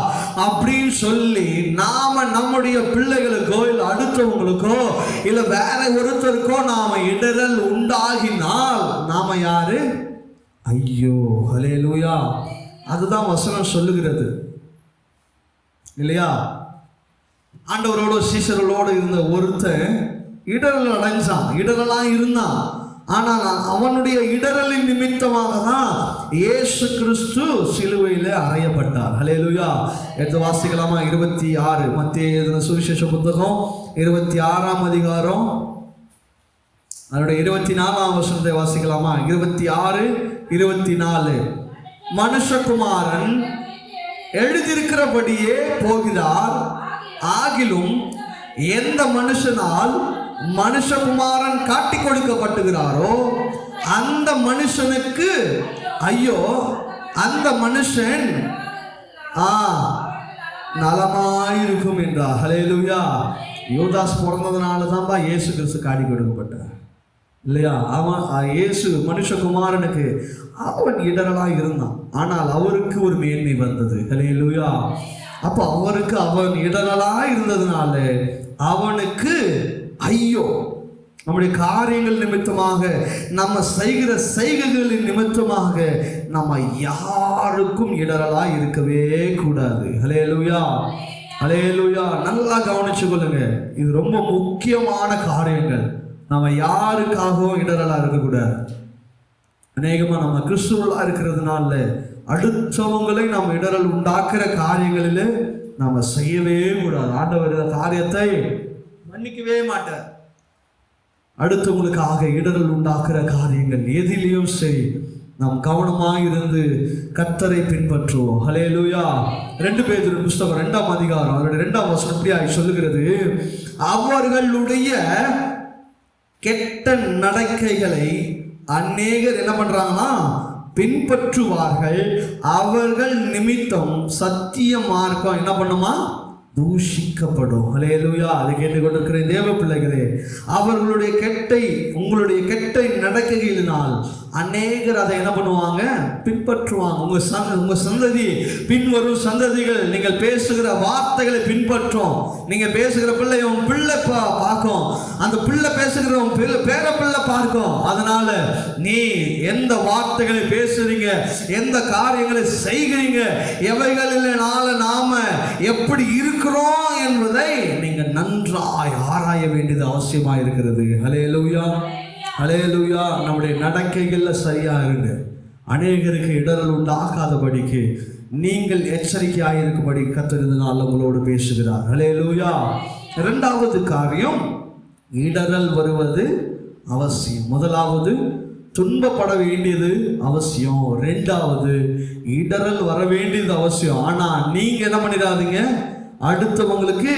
அப்படின்னு சொல்லி நாம நம்முடைய பிள்ளைகளுக்கோ இல்லை அடுத்தவங்களுக்கோ இல்லை வேற ஒருத்தருக்கோ நாம இடரல் உண்டாகினால் நாம யாரு? ஐயோ. ஹல்லேலூயா. அதுதான் வசனம் சொல்லுகிறது இல்லையா? ஆண்டவரோட சீஷர்களோடு இருந்த ஒருத்தன் இடரல் அடைஞ்சான், இடரலா இருந்தான். ஆனால் அவனுடைய இடரலின் நிமித்தமாக தான் இயேசு கிறிஸ்து சிலுவையில் அறையப்பட்டார். ஹல்லேலூயா. எடுத்து வாசிக்கலாமா? 26 மத்தேயு சுவிசேஷ புத்தகம் 26ஆம் அதிகாரம் அதனுடைய 24ஆம் வசனத்தை வாசிக்கலாமா? 26, 24. மனுஷகுமாரன் எழுதியிருக்கிறபடியே போகிறார், ஆகிலும் எந்த மனுஷனால் மனுஷகுமாரன் காட்டி கொடுக்கப்பட்டுகிறாரோ அந்த மனுஷனுக்கு ஐயோ, அந்த மனுஷன் நலமாயிருக்கும் என்றார். ஹல்லேலூயா. யூதாஸ் பிறந்ததுனால தான்பா இயேசு கிறிஸ்து காட்டி கொடுக்கப்பட்டார் இல்லையா? அவன் இயேசு மனுஷகுமாரனுக்கு அவன் இடரலா இருந்தான், ஆனால் அவருக்கு ஒரு மேன்மை வந்தது. ஹல்லேலூயா. அப்போ அவருக்கு அவன் இடரலா இருந்ததுனால அவனுக்கு ஐயோ. நம்முடைய காரியங்கள் நிமித்தமாக, நம்ம செய்கிற செய்கைகளின் நிமித்தமாக நம்ம யாருக்கும் இடரலா இருக்கவே கூடாது. ஹல்லேலூயா. ஹல்லேலூயா. நல்லா கவனிச்சு கொள்ளுங்க, இது ரொம்ப முக்கியமான காரியங்கள். நம்ம யாருக்காகவும் இடரலா இருக்கக்கூடாது. அநேகமா நம்ம கிறிஸ்துவலா இருக்கிறதுனால அடுத்தவங்களை நம்ம இடரல் உண்டாக்குற காரியங்களில் நம்ம செய்யவே கூடாது. ஆண்டவர் இந்த காரியத்தை மன்னிக்கவே மாட்டார். அடுத்தவங்களுக்காக இடரல் உண்டாக்குற காரியங்கள் எதிலையும் சரி நாம் கவனமாக இருந்து கர்த்தரை பின்பற்றுவோம். ஹல்லேலூயா. 2 பேதுரு புத்தகம் 2ஆம் அதிகாரம் அதனுடைய 2ஆம் வசனம் இப்படியாய் சொல்லுகிறது, அவர்களுடைய கெட்ட நடக்கைகளை அநேகர் என்ன பண்றாங்கன்னா பின்பற்றுவார்கள், அவர்கள் நிமித்தம் சத்திய மார்க்கம் என்ன பண்ணுமா? தூஷிக்கப்படும். ஹல்லேலூயா. அதை கேட்டுக்கொண்டிருக்கிற தேவ பிள்ளைகளே, உங்களுடைய கெட்ட நடக்கைகளினால் அநேகர் அதை என்ன பண்ணுவாங்க? பின்பற்றுவாங்க. உங்க சந்ததி, பின்வரும் சந்ததிகள் நீங்கள் பேசுகிற வார்த்தைகளை பின்பற்றும். நீங்க பேசுகிற பிள்ளை உன் பிள்ளை பார்க்கும், அந்த பிள்ளை பேசுகிற உன் பேர பிள்ளை பார்க்கும். அதனால நீ எந்த வார்த்தைகளை பேசுறீங்க, எந்த காரியங்களை செய்கிறீங்க, எவைகளினால நாம எப்படி இருக்கிறோம் என்பதை நீங்க நன்றாய் ஆராய வேண்டியது அவசியமா இருக்கிறது. ஹல்லேலூயா. ஹல்லேலூயா. நம்முடைய நடக்கைகள்ல சரியா இருங்க. அநேகருக்கு இடரல் உண்டாகாதபடிக்கு நீங்கள் எச்சரிக்கையாக இருக்கும்படி கர்த்தர் இந்த நாள் உங்களோடு பேசுகிறார். ஹல்லேலூயா. 2வது காரியம், இடரல் வருவது அவசியம். முதலாவது துன்பப்பட வேண்டியது அவசியம், 2வது இடரல் வர வேண்டியது அவசியம். ஆனா நீங்க என்ன பண்ணிடாதீங்க? அடுத்தவங்களுக்கு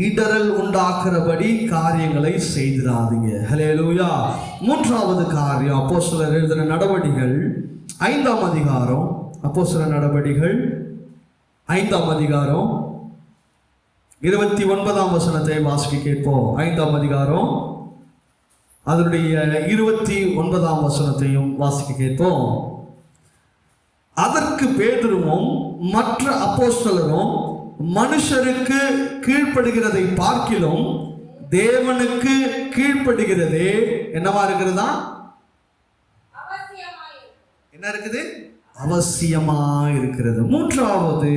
இடரல் உண்டாக்குறபடி காரியங்களை செய்திடாதீங்க. ஹல்லேலூயா. மூன்றாவது காரியம், அப்போஸ்தலர் எழுதின நடவடிக்கைகள் 5ஆம் அதிகாரம். அப்போஸ்தலர் நடவடிக்கைகள் 5ஆம் அதிகாரம் 29ஆம் வசனத்தை வாசிக்க கேட்போம். 5ஆம் அதிகாரம் அதனுடைய 29ஆம் வசனத்தையும் வாசிக்க கேட்போம். அதற்கு பேதுருவும் மற்ற அப்போஸ்தலரும் மனுஷருக்கு கீழ்ப்படுகிறதை பார்க்கிலும் தேவனுக்கு கீழ்ப்படுகிறதே என்னவா இருக்கிறதா? என்ன இருக்குது? அவசியமா இருக்கிறது. மூன்றாவது,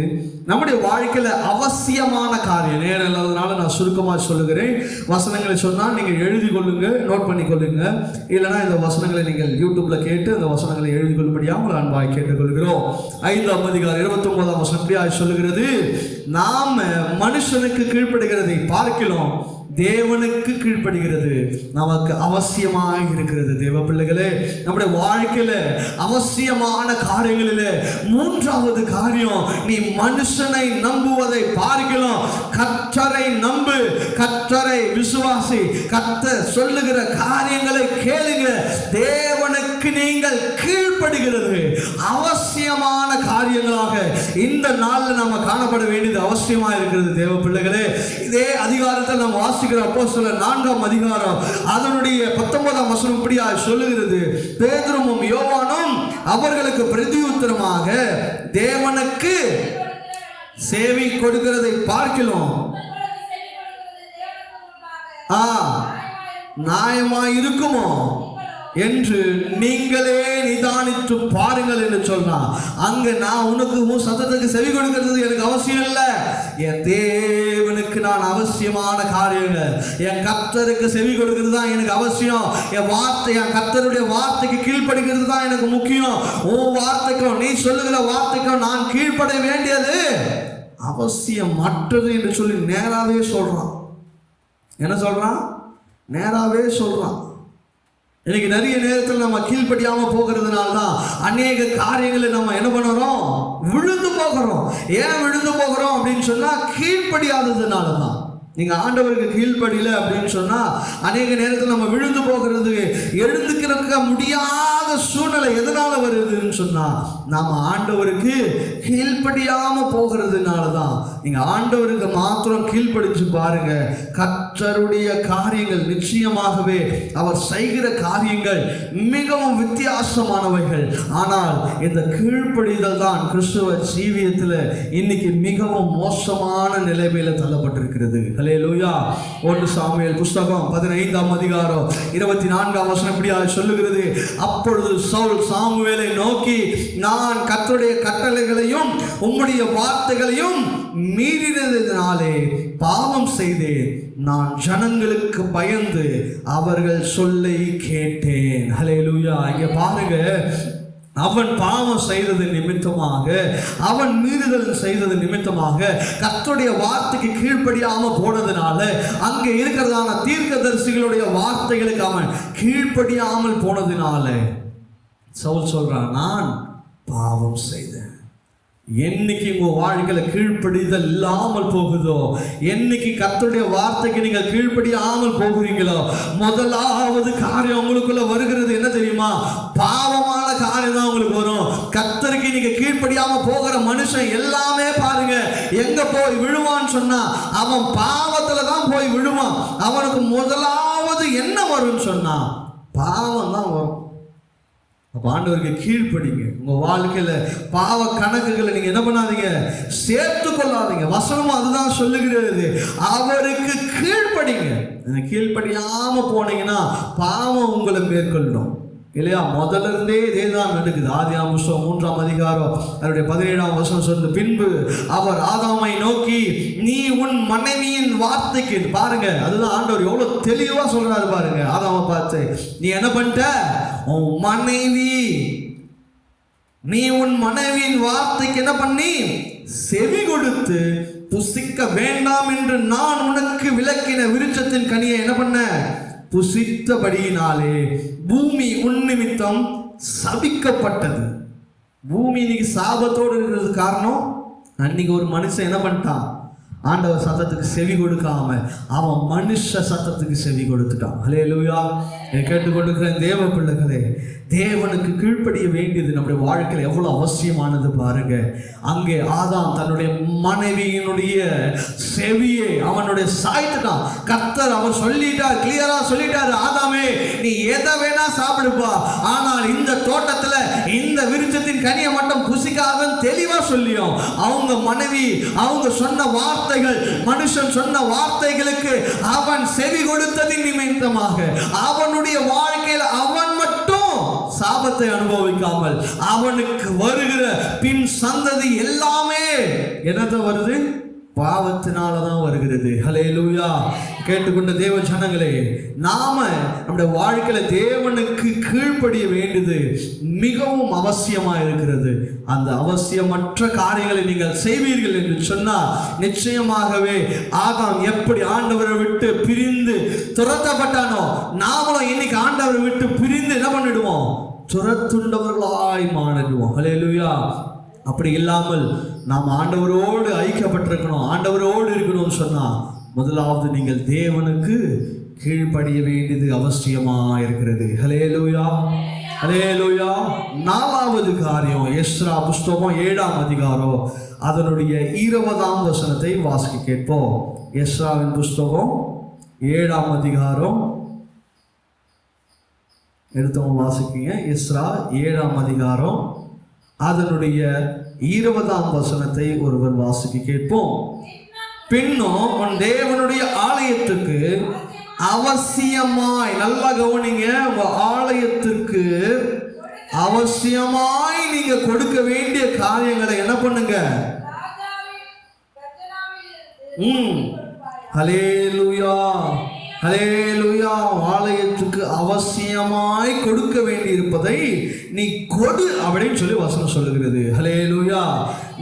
நம்முடைய வாழ்க்கையில அவசியமான காரியம். நேரம் இல்லாததுனால நான் சுருக்கமாக சொல்லுகிறேன். வசனங்களை சொன்னால் நீங்கள் எழுதி கொள்ளுங்க, நோட் பண்ணி கொள்ளுங்க. இல்லைனா இந்த வசனங்களை நீங்கள் யூடியூப்ல கேட்டு அந்த வசனங்களை எழுதி கொள்ளும்படியாக உங்கள் அன்பாய் கேட்டுக்கொள்கிறோம். 5ஆம் அதிகாரம் 29ஆம் வசனம் இப்படியாக சொல்லுகிறது, நாம் மனுஷனுக்கு கீழ்ப்படுகிறதை பார்க்கிறோம், தேவனுக்கு கீழ்ப்படுகிறது நமக்கு அவசியமாக இருக்கிறது. தேவ பிள்ளைகளே, நம்முடைய வாழ்க்கையில அவசியமான காரியங்களிலே மூன்றாவது காரியம், நீ மனுஷனை நம்புவதை பார்க்கலாம், கர்த்தரை நம்பு, கர்த்தரை விசுவாசி, கர்த்தர் சொல்லுகிற காரியங்களை கேளுங்க. தேவனுக்கு நீங்கள் கீழ்ப்படுகிறது அவசியமான காரியங்களாக இந்த நாளில் நம்ம காணப்பட வேண்டியது அவசியமா இருக்கிறது. தேவ பிள்ளைகளே, இதே அதிகாரத்தில் நம்ம வாசிக்கிறோம். அப்போஸ்தலர் 4ஆம் அதிகாரம் அதனுடைய 19ஆம் வசனம் இப்படியா சொல்லுகிறது, பேதுருவும் யோவானும் அவர்களுக்கு பிரதியுத்தரமாக தேவனுக்கு சேவை கொடுக்கிறதை பார்க்கலாம் நியாயமா இருக்குமோ என்று நீங்களே நிதானித்து பாருங்கள் என்று சொன்னான். அங்க நான் உனக்கு உன் சத்தத்துக்கு செவி கொடுக்கிறது எனக்கு அவசியம் இல்லை, என் தேவனுக்கு நான் அவசியமான காரியங்கள், என் கர்த்தருக்கு செவி கொடுக்கிறது தான் எனக்கு அவசியம். என் வார்த்தை, என் கர்த்தருடைய வார்த்தைக்கு கீழ்ப்படுகிறது தான் எனக்கு முக்கியம். உன் வார்த்தைக்கும் நீ சொல்லுகிற வார்த்தைக்கும் நான் கீழ்ப்பட வேண்டியது அவசியம் மற்றது என்று சொல்லி நேராவே சொல்றான். என்ன சொல்றான்? நேராவே சொல்றான். இன்னைக்கு நிறைய நேரத்தில் நம்ம கீழ்ப்படியாம போகிறதுனால தான் அநேக காரியங்களை நம்ம என்ன பண்ணுறோம்? விழுந்து போகிறோம். ஏன் விழுந்து போகிறோம் அப்படின்னு சொன்னா கீழ்ப்படியாததுனால தான். நீங்க ஆண்டவருக்கு கீழ்ப்படியல அப்படின்னு சொன்னா அநேக நேரத்தில் நம்ம விழுந்து போகிறது, எழுந்துக்கிறதுக்க முடியாத சூழ்நிலை எதனால வருதுன்னு சொன்னா நாம ஆண்டவருக்கு கீழ்ப்படியாம போகிறதுனால தான். நீங்க ஆண்டவருக்கு மாத்திரம் கீழ்ப்படிச்சு பாருங்க, கர்த்தருடைய காரியங்கள் நிச்சயமாகவே அவர் செய்கிற காரியங்கள் மிகவும் வித்தியாசமானவைகள். ஆனால் இந்த கீழ்ப்படிதல் தான் கிறிஸ்துவ ஜீவியத்தில் இன்னைக்கு மிகவும் மோசமான நிலைமையில தள்ளப்பட்டிருக்கிறது. ஹல்லேலூயா. 1 சாமுவேல் புஸ்தகம் 15ஆம் அதிகாரம் 24ஆம் வசனம் இப்படியா சொல்லுகிறது, அப்பொழுது சவுல் சாமுவேலை நோக்கி, நான் கர்த்தருடைய கட்டளைகளையும் உம்முடைய வார்த்தைகளையும் மீறினதினாலே பாவம் செய்தேன், நான் ஜனங்களுக்கு பயந்து அவர்கள் சொல்லை கேட்டேன். ஹல்லேலூயா. இங்க பாருங்க, அவன் பாவம் செய்தது நிமித்தமாக, அவன் மீறுதல் செய்தது நிமித்தமாக, கர்த்தருடைய வார்த்தைக்கு கீழ்ப்படியாம போனதுனால, அங்கே இருக்கிறதான தீர்க்கதரிசிகளுடைய வார்த்தைகளுக்கு அவன் கீழ்ப்படியாமல் போனதுனால சவுல் சொல்றான், நான் பாவம் செய்தேன். என்னைக்கு உங்க வாழ்க்கையில கீழ்ப்படிதல் இல்லாமல் போகுதோ, என்னைக்கு கர்த்தருடைய வார்த்தைக்கு நீங்கள் கீழ்ப்படியாமல் போகிறீங்களோ, முதலாவது காரியம் உங்களுக்குள்ள வருகிறது என்ன தெரியுமா? பாவமான காரியம் தான் உங்களுக்கு வரும். கர்த்தருக்கு நீங்க கீழ்ப்படியாம போகிற மனுஷன் எல்லாமே பாருங்க எங்க போய் விழுவான்னு சொன்னா அவன் பாவத்துல தான் போய் விழுவான். அவனுக்கு முதலாவது என்ன வரும்னு சொன்னா பாவம் தான் வரும். ஆண்டவருக்கு கீழ்ப்படிங்க. உங்க வாழ்க்கையில பாவ கணக்குகளை நீங்க என்ன பண்ணாதீங்க, சேர்த்து கொள்ளாதீங்க. வசனம் அதுதான் சொல்லுகிறது, அவருக்கு கீழ்ப்படிங்க. கீழ்ப்படியாம போனீங்கன்னா பாவம் உங்களை மேற்கொள்ளும் இல்லையா? முதல்ல இருந்தே இதேதான் நடக்குது. ஆதியாகமம் புஸ்தகம் 3ஆம் அதிகாரம் அதனுடைய 17ஆம் வசனம் சொல்லு, பின்பு அவர் ஆதாமை நோக்கி, நீ உன் மனைவியின் வார்த்தைக்கு, பாருங்க அதுதான் ஆண்டவர் எவ்வளவு தெளிவா சொல்றாரு பாருங்க. ஆதாமை பார்த்து, நீ என்ன பண்ணிட்ட? உன் மனைவி, நீ உன் மனைவியின் வார்த்தைக்கு என்ன பண்ணி செவி கொடுத்து புசிக்க வேண்டாம் என்று நான் உனக்கு விலக்கின விருட்சத்தின் கனியை என்ன பண்ண? புசித்தபடியினாலே பூமி உன் நிமித்தம் சபிக்கப்பட்டது. பூமி இன்னைக்கு சாபத்தோடு இருக்கிறது காரணம், அன்னைக்கு ஒரு மனுஷன் என்ன பண்ணிட்டான்? ஆண்டவர் சத்தத்துக்கு செவி கொடுக்காம அவன் மனுஷ சத்தத்துக்கு செவி கொடுத்துட்டான். ஹல்லேலூயா. கேட்டுக்கொண்டிருக்கிற தேவ பிள்ளைகளே, தேவனுக்கு கீழ்ப்படிய வேண்டியது நம்முடைய வாழ்க்கையில் எவ்வளவு அவசியமானது பாருங்க. அங்கே ஆதாம் தன்னுடைய மனைவியினுடைய செவியை அவனுடைய சாய்த்துட்டான். கர்த்தர் அவர் சொல்லிட்டார், கிளியரா சொல்லிட்டாரு, ஆதாமே நீ எதை வேணா சாப்பிடுப்பா, ஆனால் இந்த தோட்டத்துல இந்த விருட்சத்தின் கனியை மட்டும் புசிக்காதன்னு தெளிவா சொல்லியும் அவங்க மனைவி அவங்க சொன்ன வார்த்தைகள், மனுஷன் சொன்ன வார்த்தைகளுக்கு அவன் செவி கொடுத்ததின் நிமித்தமாக அவனுடைய வாழ்க்கையில் அவன் மட்டும் சாபத்தை அனுபவிக்காமல் அவனுக்கு வருகிற பின் சந்ததி எல்லாமே என்னது வருது? பாவத்தினாலதான் வருகிறது. ஹல்லேலூயா. கேட்டுக்கொண்ட தேவ ஜனங்களே, நாம நம்முடைய வாழ்க்கையில தேவனுக்கு கீழ்ப்படிய வேண்டியது மிகவும் அவசியமா இருக்கிறது. அந்த அவசியமற்ற காரியங்களை நீங்கள் செய்வீர்கள் என்று சொன்னால் நிச்சயமாகவே ஆதாம் எப்படி ஆண்டவரை விட்டு பிரிந்து துரத்தப்பட்டானோ, நாமளும் இன்னைக்கு ஆண்டவரை விட்டு பிரிந்து என்ன பண்ணிடுவோம்? துரத்துண்டவர்களாய் மாறிடுவோம். ஹல்லேலூயா. அப்படி இல்லாமல் நாம் ஆண்டவரோடு ஐக்கியப்பட்டிருக்கணும், ஆண்டவரோடு இருக்கணும்னு சொன்னா முதலாவது நீங்கள் தேவனுக்கு கீழ்ப்படிய வேண்டியது அவசியமா இருக்கிறது. ஹல்லேலூயா, ஹல்லேலூயா. நாலாவது காரியம், எஸ்ரா புஸ்தகம் 7ஆம் அதிகாரம் அதனுடைய 20ஆம் வசனத்தை வாசிக்க கேட்போம். எஸ்ராவின் புஸ்தகம் 7ஆம் அதிகாரம் எடுத்தவங்க வாசிக்கீங்க. எஸ்ரா 7ஆம் அதிகாரம் அதனுடைய 20ஆம் வசனத்தை ஒருவர் வாசிக்க கேட்போம். பின்னும் உன் தேவனுடைய ஆலயத்துக்கு அவசியமாய், நல்லா கவனிங்க, உங்க ஆலயத்திற்கு அவசியமாய் நீங்க கொடுக்க வேண்டிய காரியங்களை என்ன பண்ணுங்க? ஹல்லேலூயா, ஹல்லேலூயா. ஆலயத்துக்கு அவசியமாய் கொடுக்க வேண்டி இருப்பதை நீ கொடு அப்படின்னு சொல்லி வசனம் சொல்லுகிறது. ஹல்லேலூயா.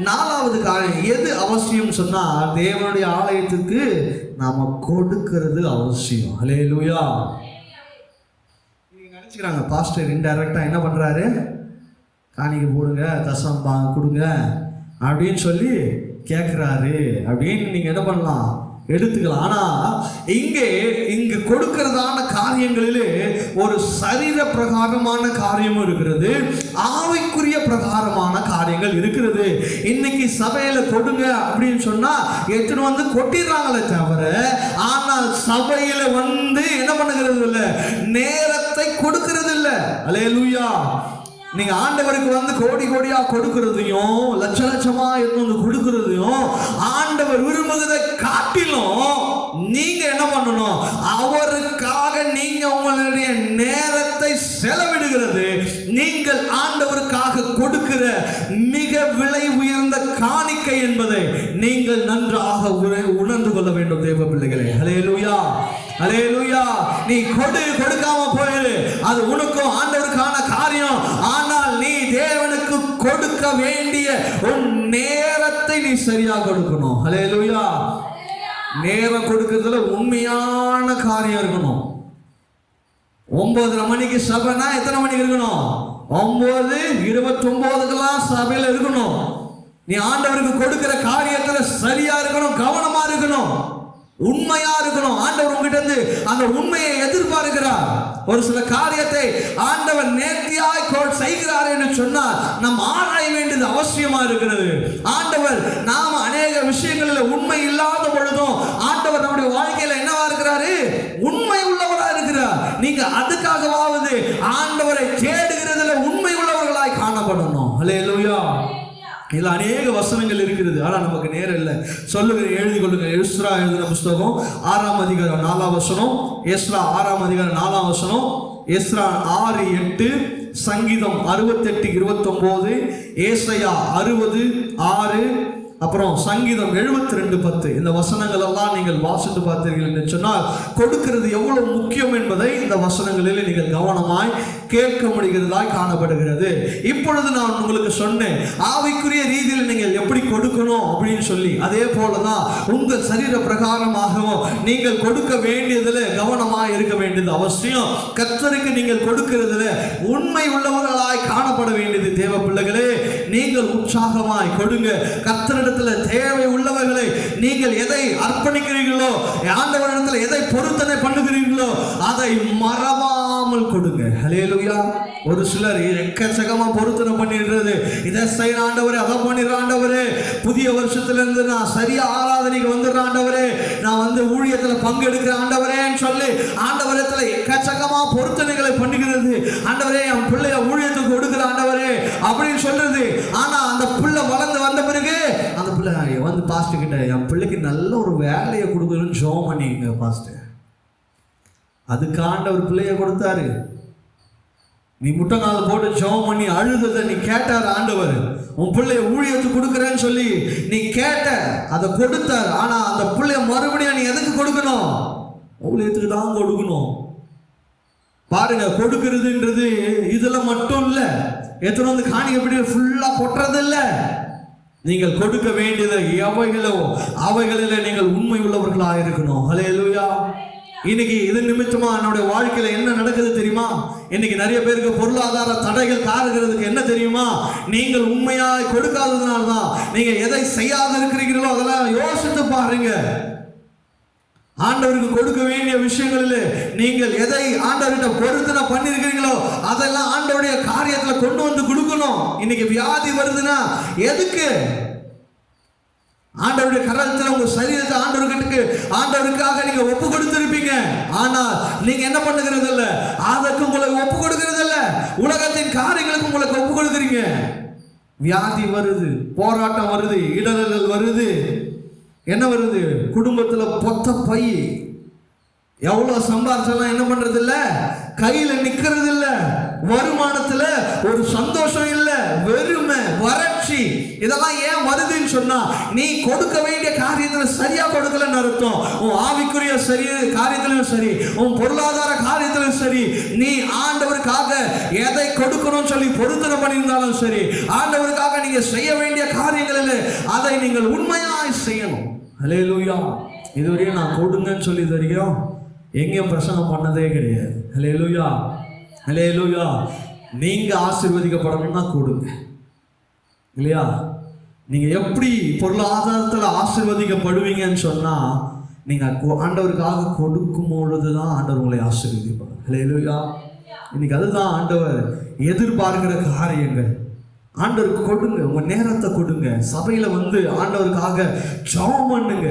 நாலாவது காரியம் எது அவசியம் சொன்னா தேவனுடைய ஆலயத்துக்கு நாம கொடுக்கிறது அவசியம். ஹல்லேலூயா. நீங்க நினைச்சுக்கிறாங்க பாஸ்டர் இன்டைரக்டா என்ன பண்றாரு, காணிக்கை போடுங்க, தசம் கொடுங்க அப்படின்னு சொல்லி கேட்கிறாரு அப்படின்னு நீங்க என்ன பண்ணலாம், எடுத்துக்கலாம். ஆனா இங்கு கொடுக்கிறதான காரியங்களிலே ஒரு சரீர பிரகாரமான காரியமும் இருக்கிறது, ஆவிக்குரிய பிரகாரமான காரியங்கள் இருக்கிறது. இன்னைக்கு சபையில கொடுங்க அப்படின்னு சொன்னா எத்தனை வந்து கொட்டிடுறாங்களே தவிர, ஆனால் சபையில வந்து என்ன பண்ணுகிறது இல்லை, நேரத்தை கொடுக்கிறது இல்லை. ஹல்லேலூயா. நீங்க ஆண்டவருக்கு வந்து கோடி கோடியா கொடுக்கிறதையும் லட்ச லட்சமா இருந்து கொடுக்கிறதையும் ஆண்டவர் விரும்புவதை காட்டிலும் நீங்க என்ன பண்ணணும், அவருக்காக நீங்க உங்களுடைய நேரத்தை செலவிடுகிறது நீங்கள் ஆண்டவருக்காக கொடுக்கிற மிக விலை உயர்ந்த காணிக்கை என்பதை நீங்கள் நன்றாக உணர்ந்து கொள்ள வேண்டும் தேவ பிள்ளைகளே. ஹல்லேலூயா, ஹல்லேலூயா. நீ கொடுக்காம போயிரு, அது உனக்கும் ஆண்டவருக்கான காரியம். ஆனால் நீ தேவனுக்கு கொடுக்க வேண்டிய உன் நேரத்தை நீ சரியா கொடுக்கணும். ஹல்லேலூயா. நேரம் கொடுக்கிறதுல உண்மையான காரியம் இருக்கணும். 9:30 மணிக்கு சபைனா எத்தனை மணிக்கு இருக்கணும்? 9:29 சபையில இருக்கணும். நீ ஆண்டவருக்கு கொடுக்கிற காரியத்துல சரியா இருக்கணும், கவனமா இருக்கணும், உண்மையா இருக்கணும். ஆண்டவர் உங்ககிட்ட இருந்து அந்த உண்மையை எதிர்பார்க்கிறார். ஒரு சில காரியத்தை ஆண்டவர் நேர்த்தியாய் செய்கிறார் என்று சொன்னால் நாம் ஆராய வேண்டியது அவசியமா இருக்கிறது. ஆண்டவர் நாம அநேக விஷயங்களில் உண்மை இல்லாத பொழுதும் ஆண்டவர் நம்முடைய வாழ்க்கையில என்னவா இருக்கிறாரு, உண்மை உள்ளவரா இருக்கிறார். நீங்க அதுக்காகவாவது ஆண்டவரை தேடுகிறதுல உண்மை உள்ளவர்களாய் காணப்படணும். ஹல்லேலூயா. இதுல அநேக வசனங்கள் இருக்கிறது, ஆனா நமக்கு நேரம் இல்லை. சொல்லுகிற எழுதி கொள்ளுங்க. எஸ்ரா எழுதின புஸ்தகம் 6ஆம் அதிகாரம் 4ஆம் வசனம், எஸ்ரா 6ஆம் அதிகாரம் 4ஆம் வசனம், எஸ்ரா 6:8, சங்கீதம் 68:29, ஏசாயா 60:6, அப்புறம் சங்கீதம் 72:10. இந்த வசனங்கள் எல்லாம் நீங்கள் வாசித்து பார்த்தீர்கள் என்று சொன்னால் கொடுக்கிறது எவ்வளவு முக்கியம் என்பதை இந்த வசனங்களில் நீங்கள் கவனமாய் கேட்க முடிகிறதாய் காணப்படுகிறது. இப்பொழுது நான் உங்களுக்கு சொன்னேன் ஆவிக்குரிய ரீதியில் நீங்கள் எப்படி கொடுக்கணும் அப்படின்னு சொல்லி, அதே போலதான் உங்கள் சரீர பிரகாரமாகவும் நீங்கள் கொடுக்க வேண்டியதுல கவனமாய் இருக்க வேண்டியது அவசியம். கர்த்தருக்கு நீங்கள் கொடுக்கிறதுல உண்மை உள்ளவர்களாய் காணப்பட வேண்டியது தேவ பிள்ளைகளே. நீங்கள் உற்சாகமாய் கொடுங்க. கர்த்தரிடத்துல தேவை உள்ளவர்களை நீங்கள் எதை அர்ப்பணிக்கிறீர்களோ, ஆண்டவரிடத்தில் எதை பொருத்தனை பண்ணுகிறீர்களோ அதை மறவாமல் கொடுங்க. ஹல்லேலூயா. ஒரு சிலர் எக்கச்சக்கமா பொருத்தனை பண்ணிடுறது, இதை செய்யற ஆண்டவரே, அதை பண்ணிடுற ஆண்டவரே, புதிய வருஷத்துல நான் சரியா ஆராதனைக்கு வந்துடுற ஆண்டவரே, நான் ஊழியத்துல பங்கெடுக்கிற ஆண்டவரேன்னு சொல்லி ஆண்டவரத்துல எக்கச்சக்கமா பொருத்தனைகளை பண்ணுகிறது. ஆண்டவரே, என் பிள்ளைய ஊழியத்துக்கு கொடுக்கிற ஆண்டவரே அப்படின்னு சொல்றது. ஆனா அந்த பிள்ளை வளர்ந்து வந்த பிறகு அந்த பிள்ளை பாஸ்டர் கிட்ட, என் பிள்ளைக்கு நல்ல ஒரு வேலையை கொடுக்கணும்னு ஜெபம் பண்ணிங்க பாஸ்டர். அதுக்கு ஆண்டவர் பிள்ளைய கொடுத்தாரு. நீ முட்டை நாள் போட்டு ஜெபம் பண்ணி அழுததை நீ கேட்டார் ஆண்டவர். உன் பிள்ளைய ஊழியத்துக்கு கொடுக்குறேன்னு சொல்லி நீ கேட்ட, அதை கொடுத்தார். ஆனா அந்த பிள்ளைய மறுபடியும் நீ எதுக்கு கொடுக்கணும்? ஊழியத்துக்கு தான் கொடுக்கணும். பாருங்க, கொடுக்கிறதுன்றது இதுல மட்டும் இல்ல. எத்தனை காணிக்கப்படி ஃபுல்லா கொட்டுறது இல்ல. நீங்கள் கொடுக்க வேண்டியது எவைகளோ அவைகளில் நீங்கள் உண்மை உள்ளவர்களாக இருக்கணும். ஹல்லேலூயா. இன்னைக்கு இது நிமித்தமா என்னுடைய வாழ்க்கையில என்ன நடக்குது தெரியுமா? இன்னைக்கு நிறைய பேருக்கு பொருளாதார தடைகள் காருகிறதுக்கு என்ன தெரியுமா? நீங்கள் உண்மையாய் கொடுக்காததுனால்தான். நீங்க எதை செய்யாத இருக்கிறீர்களோ அதெல்லாம் யோசித்து பாருங்க. ஆண்டவருக்கு கொடுக்க வேண்டிய விஷயங்களில் நீங்கள் எதை ஆண்டவர்கிட்ட பொருத்தனை பண்ணிருக்கிறீங்களோ அதெல்லாம் ஆண்டவருடைய காரியத்துல கொண்டு வந்து கொடுக்கணும். இன்னைக்கு வியாதி வருதுன்னா எதுக்கு? ஆண்டவருடைய கரத்துல உங்க சரீரத்தை ஆண்டவருக்காக நீங்க ஒப்பு கொடுத்திருப்பீங்க. ஆனால் நீங்க என்ன பண்ணுகிறது இல்ல, அதற்கு உங்களுக்கு ஒப்பு கொடுக்கிறது இல்ல, உலகத்தின் காரியங்களுக்கு உங்களுக்கு ஒப்பு கொடுக்குறீங்க. வியாதி வருது, போராட்டம் வருது, இடர்கள் வருது, என்ன வருது? குடும்பத்துல பொத்த பை, எவ்வளவு சம்பாதிச்சாலும் என்ன பண்றது இல்ல, கையில நிக்கிறது இல்ல, வருமானத்துல ஒரு சந்தோஷம் இல்ல, வெறுமை, வறட்சி. இதெல்லாம் ஏன் வருதுன்னு சொன்னா நீ கொடுக்க வேண்டிய காரியத்துல சரியா கொடுக்கலன்னு அர்த்தம். உன் ஆவிக்குரிய சரி காரியத்திலும் சரி, உன் பொருளாதார காரியத்திலும் சரி, நீ ஆண்டவருக்காக எதை கொடுக்கணும்னு சொல்லி பொருத்தனை பண்ணியிருந்தாலும் சரி, ஆண்டவருக்காக நீங்க செய்ய வேண்டிய காரியங்களில் அதை நீங்கள் உண்மையாய் செய்யணும். ஹல்லேலூயா. இதுவரையும் நான் கொடுங்கன்னு சொல்லி தெரியும் எங்கேயும் பிரசங்கம் பண்ணதே கிடையாது. ஹல்லேலூயா, ஹல்லேலூயா. நீங்க ஆசீர்வதிக்கப்படணும்னா கொடுங்க, இல்லையா? நீங்க எப்படி பொருளாதாரத்தில் ஆசீர்வதிக்கப்படுவீங்கன்னு சொன்னா நீங்க ஆண்டவருக்காக கொடுக்கும் பொழுதுதான் ஆண்டவர் உங்களை ஆசீர்வதிப்பார். ஹல்லேலூயா. இன்னைக்கு அதுதான் ஆண்டவர் எதிர்பார்க்கிற காரியங்கள். ஆண்டவருக்கு கொடுங்க, உங்க நேரத்தை கொடுங்க, சபையில ஆண்டவருக்காக ஜெபம் பண்ணுங்க,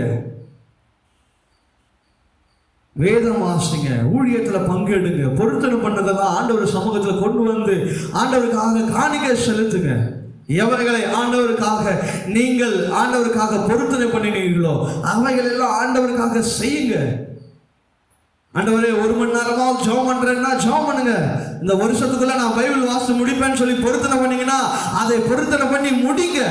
வேதம் வாசிங்க, ஊழியத்துல பங்கெடுங்க, பொருத்தனை பண்ணதெல்லாம் ஆண்டவர் சமூகத்துல கொண்டு ஆண்டவருக்காக காணிக்கை செலுத்துங்க. எவைகளை ஆண்டவருக்காக நீங்கள் ஆண்டவருக்காக பொருத்தனை பண்ணினீர்களோ அவைகள் எல்லாம் ஆண்டவருக்காக செய்யுங்க. ஆண்டவரே, 1 மணி நேரமா ஜெபம் பண்றேன்னா ஜெபம் பண்ணுங்க. இந்த வருஷத்துக்குள்ள நான் பைபிள் வாசித்து முடிப்பேன்னு சொல்லி பொருத்தனை பண்ணீங்கன்னா அதை பொருத்தனை பண்ணி முடிங்க.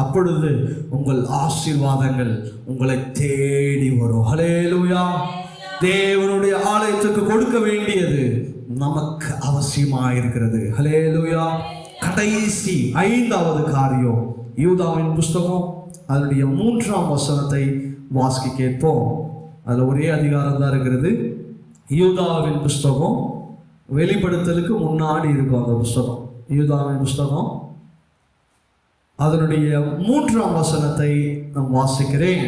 அப்பொழுது உங்கள் ஆசீர்வாதங்கள் உங்களை தேடி வரும். ஹல்லேலூயா. தேவனுடைய ஆலயத்துக்கு கொடுக்க வேண்டியது நமக்கு அவசியமாயிருக்கிறது. ஹல்லேலூயா. கடைசி 5வது காரியம், யூதாவின் புஸ்தகம் அதனுடைய 3ஆம் வசனத்தை வாசிக்க கேட்போம். அதில் ஒரே அதிகாரம் தான் இருக்கிறது. யூதாவின் புஸ்தகம் வெளிப்படுத்தலுக்கு முன்னாடி இருக்கும் அந்த புஸ்தகம். யூதாவின் புஸ்தகம் அதனுடைய 3ஆம் வசனத்தை நான் வாசிக்கிறேன்.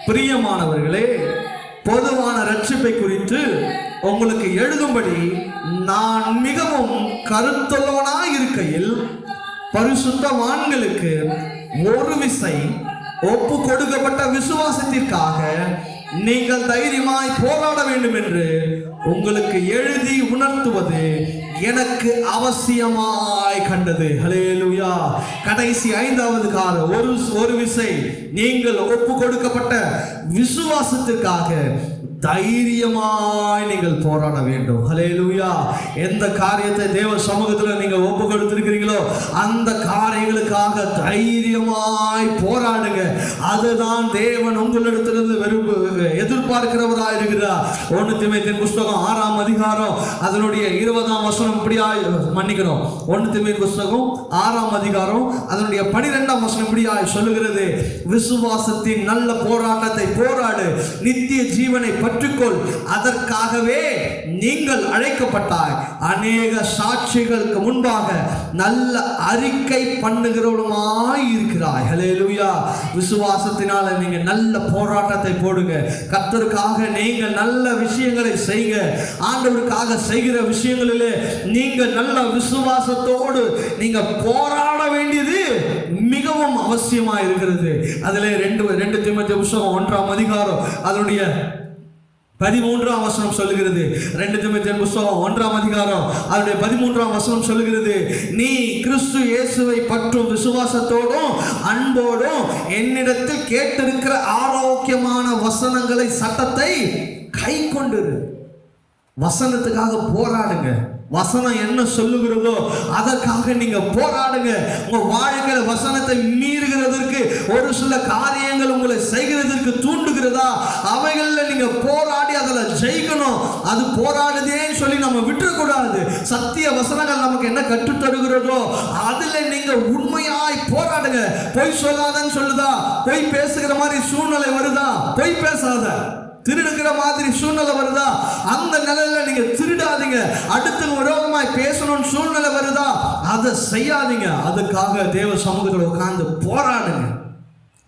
பிரியமானவர்களே, பொதுவான ரட்சிப்பை குறித்து உங்களுக்கு எழுதும்படி நான் மிகவும் கருத்துள்ளவனாய் இருக்கையில் பரிசுத்தவான்களுக்கு ஒரு விசை ஒப்பு கொடுக்கப்பட்ட விசுவாசத்திற்காக நீங்கள் தைரியமாய் போராட வேண்டும் என்று உங்களுக்கு எழுதி உணர்த்துவது எனக்கு அவசியமாய் கண்டது. ஹல்லேலூயா. கடைசி 5வது காலம், ஒரு விசை நீங்கள் ஒப்பு கொடுக்கப்பட்ட விசுவாசத்திற்காக தைரியமாய் நீங்கள் போராட வேண்டும். ஹல்லேலூயா. எந்த காரியத்தை தேவ சமூகத்தில் நீங்கள் ஒப்பு கொடுத்திருக்கிறீங்களோ அந்த காரியங்களுக்காக தைரியமாய் போராடுங்க. அதுதான் தேவன் உங்களிடத்திலிருந்து எதிர்பார்க்கிறவராக இருக்கிறார். 1 தீமோத்தேயு புஸ்தகம் 6ஆம் அதிகாரம் அதனுடைய 20ஆம் வசனம் இப்படியாய் மன்னிக்கணும். 1 தீமோத்தேயு புஸ்தகம் 6ஆம் அதிகாரம் அதனுடைய 12ஆம் வசனம் இப்படியாய் சொல்லுகிறது, விசுவாசத்தின் நல்ல போராட்டத்தை போராடு, நித்திய ஜீவனை பற்றிக்கொள், அதற்காகவே நீங்கள் அழைக்கப்பட்டாய். அநேக சாட்சிகளுக்கு முன்பாக நல்ல அறிக்கை பண்ணுகிறவளுமாய் இருக்கிறாய். ஹல்லேலூயா. விசுவாசத்தினால நீங்க நல்ல போராட்டத்தை போடுங்க. கர்த்தருக்காக நீங்க நல்ல விஷயங்களை செய்யுங்க. ஆண்டவருக்காக செய்கிற விஷயங்களிலே நீங்க நல்ல விசுவாசத்தோடு நீங்க போராட வேண்டியது மிகவும் அவசியமா இருக்கிறது. அதிலே 2 தீமோத்தேயு புத்தகம் 1ஆம் அதிகாரம் அதனுடைய 13ஆம் வசனம் சொல்லுகிறது. 2 தீமோத்தேயு புத்தகம் 1ஆம் அதிகாரம் அதனுடைய 13ஆம் வசனம் சொல்லுகிறது, நீ கிறிஸ்து இயேசுவை பற்றும் விசுவாசத்தோடும் அன்போடும் என்னிடத்தில் கேட்டிருக்கிற ஆரோக்கியமான வசனங்களை, சட்டத்தை கை கொண்டிரு. வசனத்துக்காக போராடுங்க. வசனம் என்ன சொல்லுகிறதோ அதற்காக நீங்க போராடுங்க. உங்க வாழ்க்கையில வசனத்தை மீறுகிறதற்கு ஒரு சில காரியங்கள் உங்களை செய்கிறதற்கு தூண்டுகிறதா, அவைகள்ல நீங்க போராடி அதில் ஜெயிக்கணும். அது போராடுதேன்னு சொல்லி நம்ம விட்டுறக்கூடாது. சத்திய வசனங்கள் நமக்கு என்ன கற்றுத் தருகிறதோ அதுல நீங்க உண்மையாய் போராடுங்க. பொய் சொல்லாதன்னு சொல்லுதா, பொய் பேசுகிற மாதிரி சூழ்நிலை வருதா, பொய் பேசாத. திருடுகிற மாதிரி சூழ்நிலை வருதா, அந்த நிலையில நீங்க திருடாதீங்க. அடுத்து விரோதமாய் பேசணும்னு சூழ்நிலை வருதா, அதை செய்யாதீங்க. அதுக்காக தேவ சமூகத்தில் உட்கார்ந்து போராடுங்க.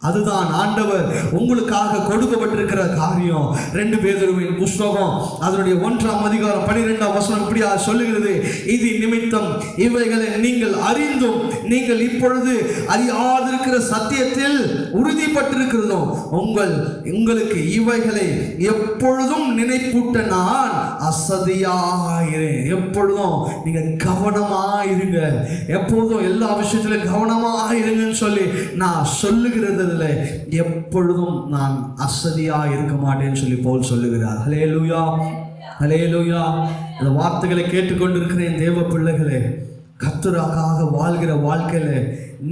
அதுதான் ஆண்டவர் உங்களுக்காக கொடுக்கப்பட்டிருக்கிற காரியம். 2 பேதுருவின் புத்தகம் அதனுடைய 1ஆம் அதிகாரம் 12ஆம் வசனம் இப்படியா சொல்லுகிறது, இது நிமித்தம் இவைகளை நீங்கள் அறிந்தும் நீங்கள் இப்பொழுது அறியாதிருக்கிற சத்தியத்தில் உறுதிப்பட்டிருக்கிறதும் உங்களுக்கு இவைகளை எப்பொழுதும் நினைப்பூட்ட நான் அசதியாகிறேன். எப்பொழுதும் நீங்க கவனமாயிருங்க. எப்பொழுதும் எல்லா விஷயத்திலும் கவனமாயிருங்கன்னு சொல்லி நான் சொல்லுகிறது எப்பொழுதும் நான் அசதியா இருக்க மாட்டேன்னு சொல்லி பவுல் சொல்லுகிறார். ஹல்லேலூயா, ஹல்லேலூயா. இந்த வார்த்தைகளை கேட்டுக்கொண்டிருக்கிற தேவ பிள்ளைகளே, கர்த்தருக்காக வாழ்கிற வாழ்க்கையில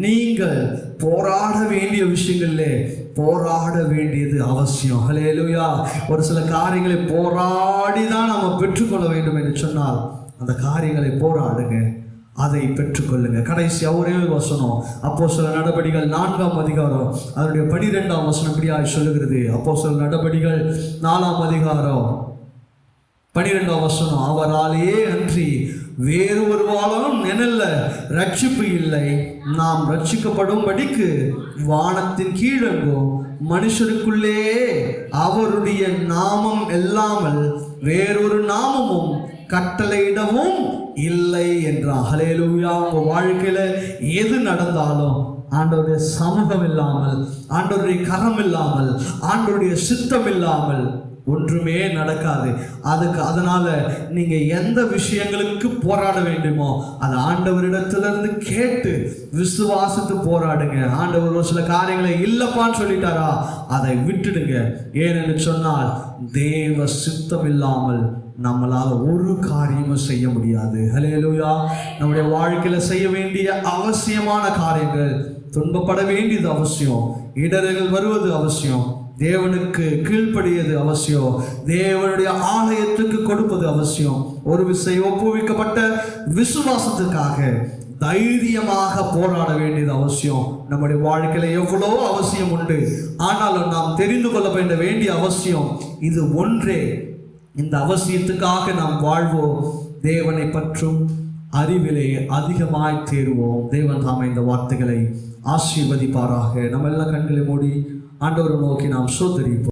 நீங்கள் போராட வேண்டிய விஷயங்கள்ல போராட வேண்டியது அவசியம். ஹல்லேலூயா. ஒரு சில காரியங்களை போராடி தான் நம்ம பெற்றுக்கொள்ள வேண்டும் என்று சொன்னால் அந்த காரியங்களை போராடுங்க, அதை பெற்றுக்கொள்ளுங்க. கடைசியா ஒரே வசனம், அப்போஸ்தலர் நடபடிகள் 4ஆம் அதிகாரம் அதனுடைய 12ஆம் வசனம் இப்படியாய் சொல்லுகிறது. அப்போஸ்தலர் நடபடிகள் 4ஆம் அதிகாரம் 12ஆம் வசனம், அவராலேயே அன்றி வேறு ஒருவாலும் நிழல்ல ரட்சிப்பு இல்லை. நாம் ரட்சிக்கப்படும்படிக்கு வானத்தின் கீழங்கோ மனுஷருக்குள்ளே அவருடைய நாமம் இல்லாமல் வேறொரு நாமமும் கட்டளையிடவும் இல்லை என்றார். ஹல்லேலூயா. உங்க வாழ்க்கையில எது நடந்தாலும் ஆண்டவருடைய சமூகம் இல்லாமல், ஆண்டவருடைய கரம் இல்லாமல், ஆண்டவருடைய சித்தம் இல்லாமல் ஒன்றுமே நடக்காது. அதனால நீங்க எந்த விஷயங்களுக்கு போராட வேண்டுமோ அது ஆண்டவரிடத்திலிருந்து கேட்டு விசுவாசித்து போராடுங்க. ஆண்டவர் ஒரு சில காரியங்களை இல்லப்பான்னு சொல்லிட்டாரா, அதை விட்டுடுங்க. ஏனென்று சொன்னால் தேவ சித்தம் இல்லாமல் நம்மளால் ஒரு காரியமும் செய்ய முடியாது. ஹல்லேலூயா. நம்முடைய வாழ்க்கையில செய்ய வேண்டிய அவசியமான காரியங்கள், துன்பப்பட வேண்டியது அவசியம், இடர்கள் வருவது அவசியம், தேவனுக்கு கீழ்ப்படியது அவசியம், தேவனுடைய ஆலயத்துக்கு கொடுப்பது அவசியம். ஒரு விசை ஒப்புவிக்கப்பட்ட விசுவாசத்துக்காக தைரியமாக போராட வேண்டியது அவசியம். நம்முடைய வாழ்க்கையில எவ்வளோ அவசியம் உண்டு, ஆனாலும் நாம் தெரிந்து கொள்ள வேண்டிய அவசியம் இது ஒன்றே. இந்த அவசியத்துக்காக நாம் வாழ்வோம். தேவனை பற்றும் அறிவிலே அதிகமாய் தேர்வோம். தேவன் தாமே இந்த வார்த்தைகளை ஆசீர்வதிப்பாராக. நம்ம எல்லா கண்களை மூடி ஆண்டவரை நோக்கி நாம் சோதரிப்போம்.